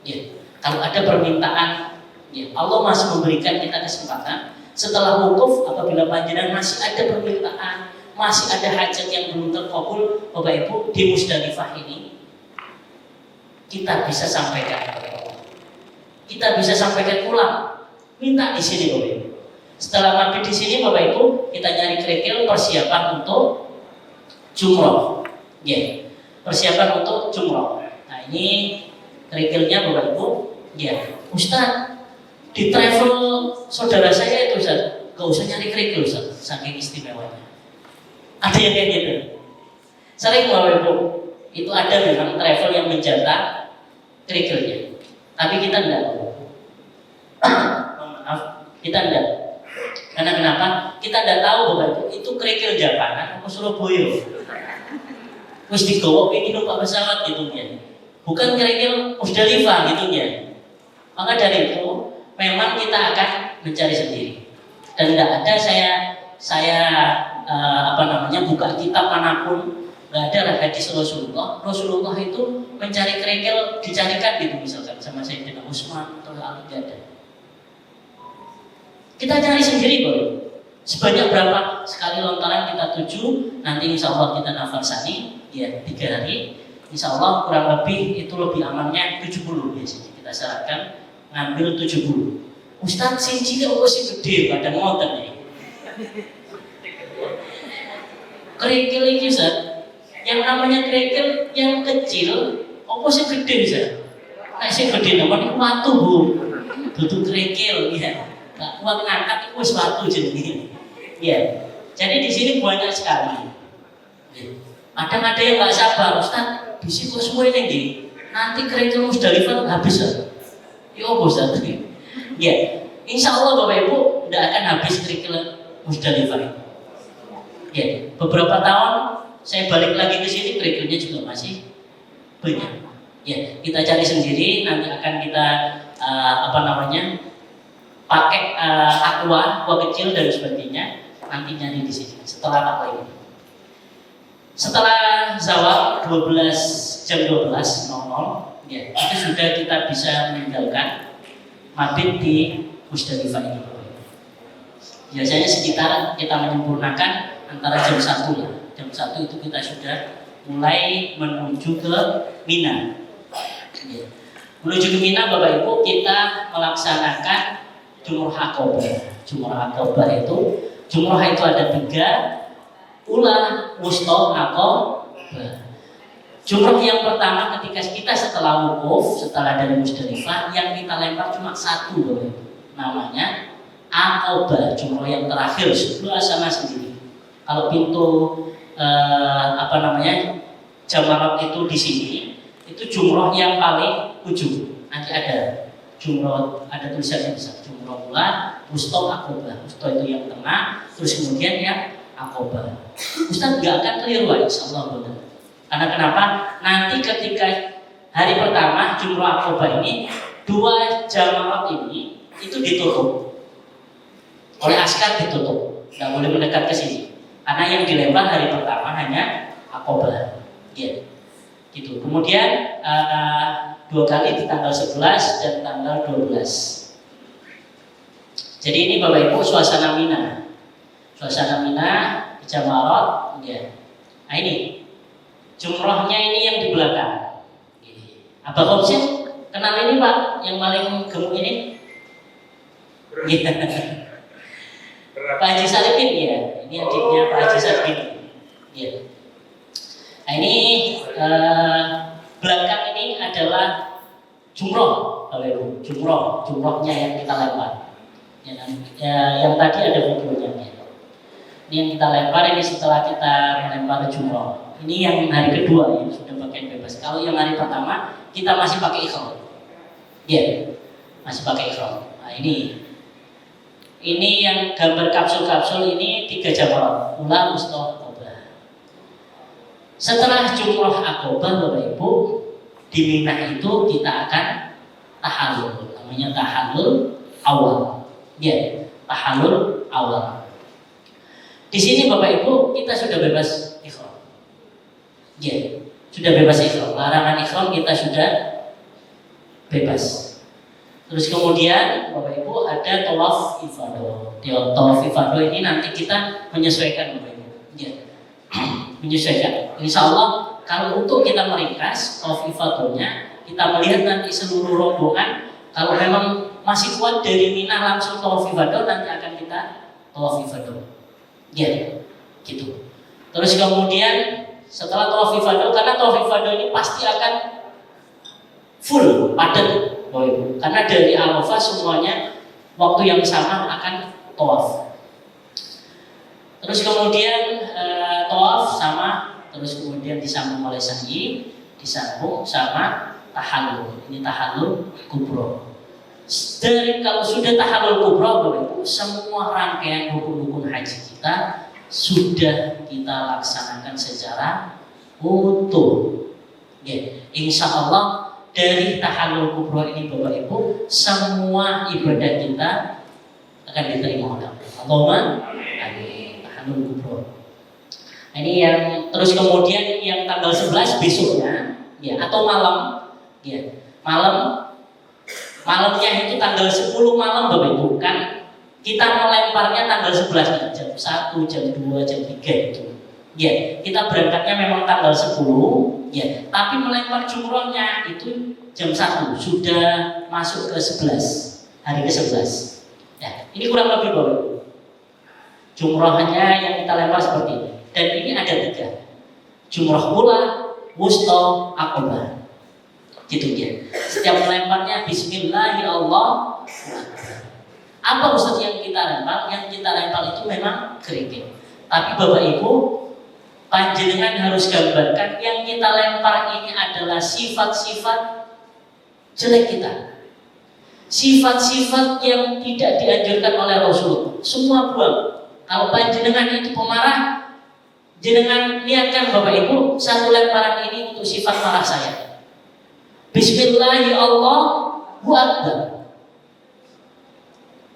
Ya, kalau ada permintaan, ya Allah masih memberikan kita kesempatan setelah wukuf apabila panjenengan masih ada permintaan, masih ada hajat yang belum terkabul Bapak Ibu di Musdalifah ini, kita bisa sampaikan kepada Allah. Kita bisa sampaikan pulang, minta di sini Bapak Ibu. Setelah mampir di sini Bapak Ibu, kita nyari kerikil persiapan untuk jumroh. Ya, persiapan untuk jumroh. Nah ini kerikilnya Bapak Ibu. Ya, Ustaz, di travel saudara saya itu Ustaz, gak usah nyari kerikil Ustaz, saking istimewanya. Ada yang kayak gitu. Sering Bapak Ibu, itu ada memang travel yang menjata kerikilnya. Tapi kita enggak. Maaf, kita enggak. Karena kenapa? Kita tidak tahu Bapak Ibu, itu kerikil Japanan atau Surabaya. Terus digawa ini numpak pesawat gitu ya. Bukan kerikil Musdalifah gitu ya. Maka dari itu memang kita akan mencari sendiri. Dan tidak ada saya buka kitab manapun, nggak ada hadis Rasulullah itu mencari kerikil dicarikan gitu misalkan sama Sayyidina Utsman atau Ali, nggak ada. Kita cari sendiri boleh. Sebanyak berapa sekali lontaran kita tuju, nanti insya Allah kita nafasani ya 3 hari. Insya Allah kurang lebih itu lebih amannya 70 biasanya kita sarankan ngambil 70. Ustaz sing cilik kok sing gede badan ngoten ya. Kerikil iki Ustaz, yang namanya kerikil yang kecil apa sing gede Ustaz? Nek sing gede namanya watu Bu. Dudu kerikil ya. Gak kuat ngangkat itu wis watu jenenge. Ya. Jadi di sini banyak sekali. Kadang ada yang nggak sabar, Ustaz, bisi kok semua ini nggih. Nanti kerikil Musdalifah habis Ustaz. Ya apa Ustaz? Ya, insya Allah Bapak Ibu tidak akan habis kerikil Musdalifah. Ya, beberapa tahun saya balik lagi ke sini kerikilnya juga masih banyak. Ya, kita cari sendiri. Nanti akan kita pakai aqua kecil dan sebagainya. Nanti nyari di sini. Setelah apa ini? Setelah zawal jam 12.00, ya, itu sudah kita bisa meninggalkan mabit di Musdalifah ini. Biasanya sekitar kita menyempurnakan antara jam 1 lah. Jam 1 itu kita sudah mulai menuju ke Mina. Ya. Menuju ke Mina Bapak Ibu kita melaksanakan Jumroh Aqobah. Jumroh Aqobah itu ada 3, Ula, Wusta, Aqobah. Jumroh yang pertama ketika kita setelah wukuf, setelah dari Musdalifah, yang kita lempar cuma 1 Bapak Ibu. Namanya Aqobah, jumroh yang terakhir sebelah sana sendiri. Kalau pintu Jamarat itu di sini, itu jumroh yang paling ujung. Nanti ada jumroh, ada tulisannya besar, jumroh Ula, Wusta, Aqobah. Wusta itu yang tengah, terus kemudian yang Aqobah. Ustaz nggak akan keliru, insyaallah benar. Karena kenapa? Nanti ketika hari pertama jumroh Aqobah ini, 2 Jamarat ini itu ditutup oleh askar, ditutup, nggak boleh mendekat ke sini. Karena yang dilempar hari pertama hanya Aqobah, ya, gitu. Kemudian 2 kali di tanggal 11 dan tanggal 12. Jadi ini Bapak Ibu suasana Mina di Jamarat, ya. Nah ini jumrohnya ini yang di belakang. Abah Komsin kenal ini Pak, yang paling gemuk ini? Pak Haji Saripin ya, ini adiknya Pak Haji Saripin. Ya. Nah ini belakang ini adalah jumroh, jumrohnya yang kita lempar. Yang tadi ada videonya. Ini yang kita lempar ini setelah kita melempar jumroh. Ini yang hari kedua yang sudah pakaian bebas. Kalau yang hari pertama kita masih pakai ihram. Ya, masih pakai ihram. Nah ini yang gambar kapsul-kapsul ini 3 Jamarat, Ula, Wusta, Aqobah. Setelah jumroh Aqobah Bapak Ibu, di Mina itu kita akan tahallul, namanya tahallul awal. Ya, tahallul awal. Di sini Bapak Ibu kita sudah bebas ihram. Ya, sudah bebas ihram. Larangan ihram kita sudah bebas. Terus kemudian Bapak Ibu ada tawaf ifadah. Tawaf ifadah ini nanti kita menyesuaikan Bapak Ibu. Ya. Menyesuaikan. Insya Allah kalau untuk kita meringkas tawaf ifadahnya, kita melihat nanti seluruh rombongan. Kalau memang masih kuat dari Mina langsung tawaf ifadah, nanti akan kita tawaf ifadah. Ya, gitu. Terus kemudian setelah tawaf ifadah, karena tawaf ifadah ini pasti akan full padat. Karena dari Arafah semuanya waktu yang sama akan tawaf. Terus kemudian tawaf sama, terus kemudian disambung oleh sa'i, disambung sama tahallul. Ini tahallul kubro. Dari kalau sudah tahallul kubro, semua rangkaian rukun-rukun haji kita sudah kita laksanakan secara utuh. Ya, insya Allah dari tahallul kubro ini Bapak Ibu, semua ibadah kita akan diterima oleh Allah. Allahumma amin. Tahanul kubro. Ini yang terus kemudian yang tanggal 11 besoknya, ya atau malam, ya malamnya itu tanggal 10 malam Bapak Ibu kan kita melemparnya tanggal 11 jam 1, jam 2, jam 3 itu. Ya, kita berangkatnya memang tanggal 10, ya, tapi melempar jumrohnya itu jam 1 sudah masuk ke 11, hari ke-11. Ya, ini kurang lebih Bapak Ibu. Jumrohnya yang kita lempar seperti ini. Dan ini ada 3. Jumroh ula, wusta, aqobah. Gitu ya. Setiap melemparnya bismillahirrahmanirrahim. Apa Ustaz yang kita lempar? Yang kita lempar itu memang kerikil. Tapi Bapak Ibu, panjenengan harus gambarkan yang kita lempar ini adalah sifat-sifat jelek kita. Sifat-sifat yang tidak dianjurkan oleh Rasul. Semua buang. Kalau panjenengan itu pemarah, jenengan niatkan Bapak Ibu satu lemparan ini untuk sifat marah saya. Bismillahirrahmanirrahim.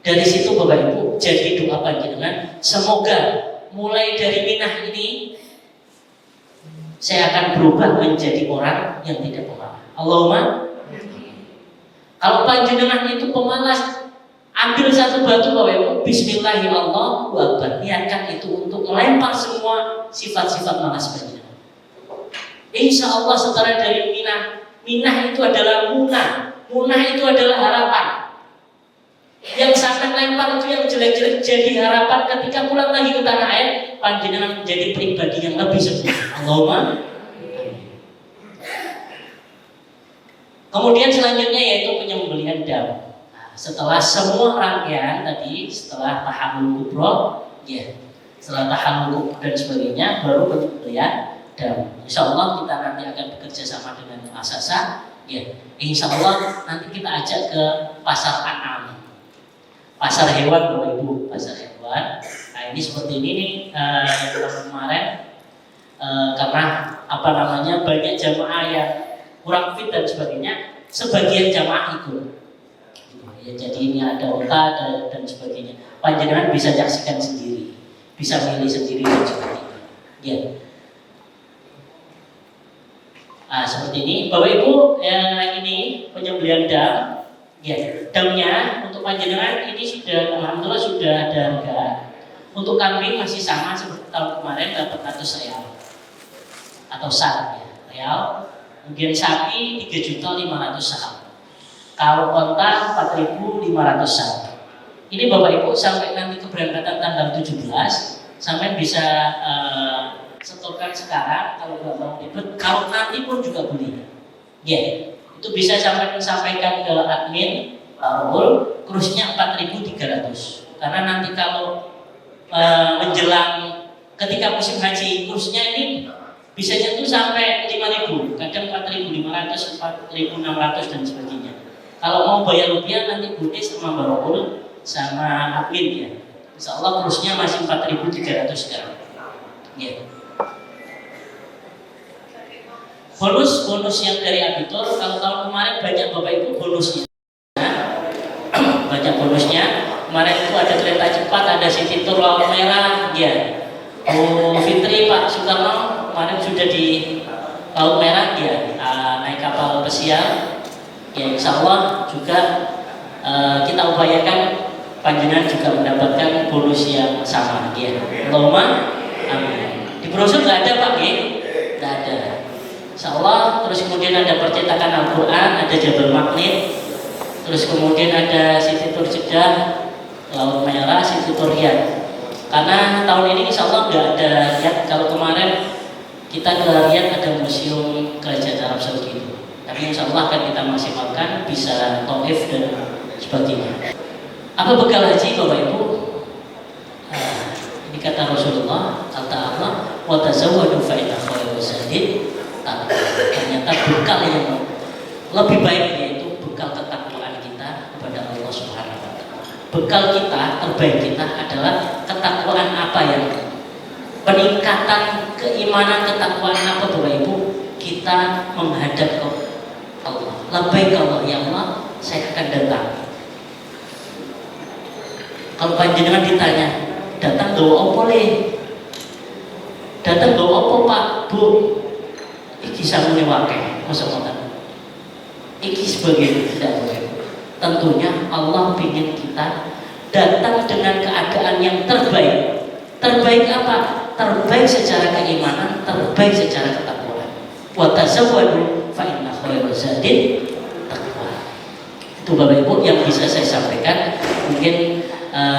Dari situ Bapak Ibu jadi doa panjenengan, semoga mulai dari Minah ini saya akan berubah menjadi orang yang tidak pemarah. Allahumma. Kalau panjenengan itu pemalas, ambil satu batu Bapak Ibu, bismillahirrahmanirrahim. Niatkan itu untuk melempar semua sifat-sifat malas panjenengan. Insya Allah setelah dari Minah itu adalah munah. Munah itu adalah harapan. Yang sampai lempar itu yang jelek-jelek jadi harapan ketika pulang lagi ke tanah air, panjenengan menjadi pribadi yang lebih sempurna. Allahumma. Kemudian selanjutnya yaitu penyembelihan dam. Setelah semua rangkaian tadi, setelah tahamul kubro, ya, setelah tahamul kubro dan sebagainya, baru penyembelihan dam. Insya Allah kita nanti akan bekerja sama dengan Asasa, ya. Insya Allah nanti kita ajak ke pasar An'am, pasar hewan Bapak Ibu, pasar hewan. Nah ini seperti ini nih yang kemarin karena apa namanya banyak jamaah yang kurang fit dan sebagainya, sebagian jamaah ikut. Ya, jadi ini ada unta dan sebagainya. Panjenengan bisa saksikan sendiri, bisa milih sendiri dan sebagainya. Ya. Nah, seperti ini, Bapak Ibu, ini penyembelihan dam. Ya, damnya untuk panjenengan ini sudah, alhamdulillah sudah ada harga. Untuk kambing masih sama seperti tahun kemarin, dapat 100 real atau sar ya, real. Kemudian sapi 3.500.000 saham. Kalau onta 4.500 saham. Ini Bapak Ibu sampai nanti keberangkatan tanggal 17 sampai bisa setorkan sekarang kalau nggak mau ribet. Kalau nanti pun juga boleh. Ya, itu bisa sampaikan ke admin Raul, kurusnya 4.300. Karena nanti kalau menjelang ketika musim haji kurusnya ini bisanya tuh sampai 5.000, kadang 4.500, 4.600 dan sebagainya. Kalau mau bayar rupiah nanti bude sama Mbak Raul sama admin ya. Insya Allah kurusnya masih 4.300 sekarang. Ya. Bonus yang dari abitur, kalau tahun kemarin banyak Bapak Ibu bonusnya. Banyak bonusnya. Kemarin itu ada kereta cepat, ada City Tour Laut Merah, ya. Bu Fitri Pak Soekarno kemarin sudah di Laut Merah, ya, naik kapal pesiar. Ya, insya Allah juga kita upayakan panjenengan juga mendapatkan bonus yang sama, ya. Allahumma amin. Di brosur nggak ada Pak, nggak ada. Insya Allah, terus kemudian ada percetakan Al-Quran, ada Jabal Magnet, terus kemudian ada City Tour Jeddah, Laut Merah, City Tour Riyadh. Karena tahun ini insya Allah nggak ada Riyadh. Kalau kemarin kita ke Riyadh ada museum kerajaan Arab Saudi itu. Tapi insya Allah akan kita maksimalkan, bisa Taif dan sebagainya. Apa bekal haji Bapak Ibu? Ini kata Rasulullah, kata Allah, wa tazawwadu fa inna khairaz zadi. Ternyata bekal yang lebih baik yaitu bekal ketakwaan kita kepada Allah Subhanahu wa Ta'ala. Bekal kita terbaik kita adalah ketakwaan apa yang peningkatan keimanan ketakwaan apa Bapak Ibu kita menghadap ke Allah. Labbaik Allah ya Allah, saya akan datang. Kalau panjenengan ditanya, datang doa apa le? Datang doa apa Pak, Bu? Iki samune wakeh, masa ngoten. Iki sebagai tidak boleh. Tentunya Allah ingin kita datang dengan keadaan yang terbaik. Terbaik apa? Terbaik secara keimanan, terbaik secara ketakwaan. Wa tazawwadu fa inna khairaz zadin taqwa. Itu Bapak Ibu yang bisa saya sampaikan. Mungkin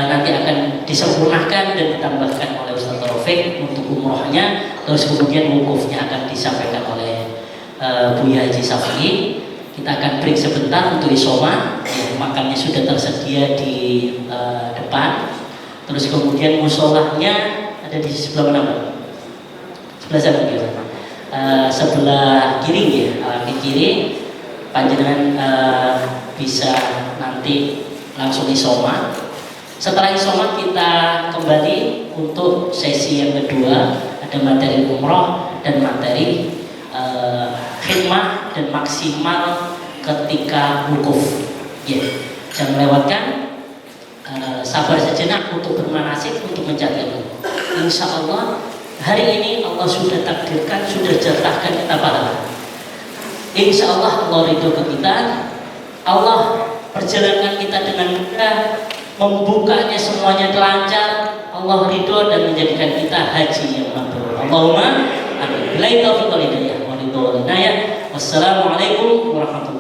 nanti akan disempurnakan dan ditambahkan oleh Ustaz Taufik untuk umrohnya, terus kemudian wukufnya akan disampaikan oleh Buya Haji Safi. Kita akan break sebentar untuk isoma, ya, makannya sudah tersedia di depan. Terus kemudian musolahnya ada di sebelah mana? Sebelah sana gitu. Sebelah kiri ya, di kiri. Panjenengan bisa nanti langsung isoma. Setelah isoma kita kembali untuk sesi yang kedua, ada materi umroh dan materi khidmah dan maksimal ketika wukuf. Ya, jangan lewatkan. Sabar sejenak untuk bermanasik, untuk mencari ilmu. Insya Allah hari ini Allah sudah takdirkan, sudah jatahkan kita pahala. Insya Allah Allah ridho ke kita. Allah perjalankan kita dengan mudah, membukanya semuanya lancar. Allah ridho dan menjadikan kita haji yang mabrur. Allahumma amin. Billahi taufiq wal hidayah. Wassalamualaikum warahmatullahi wabarakatuh.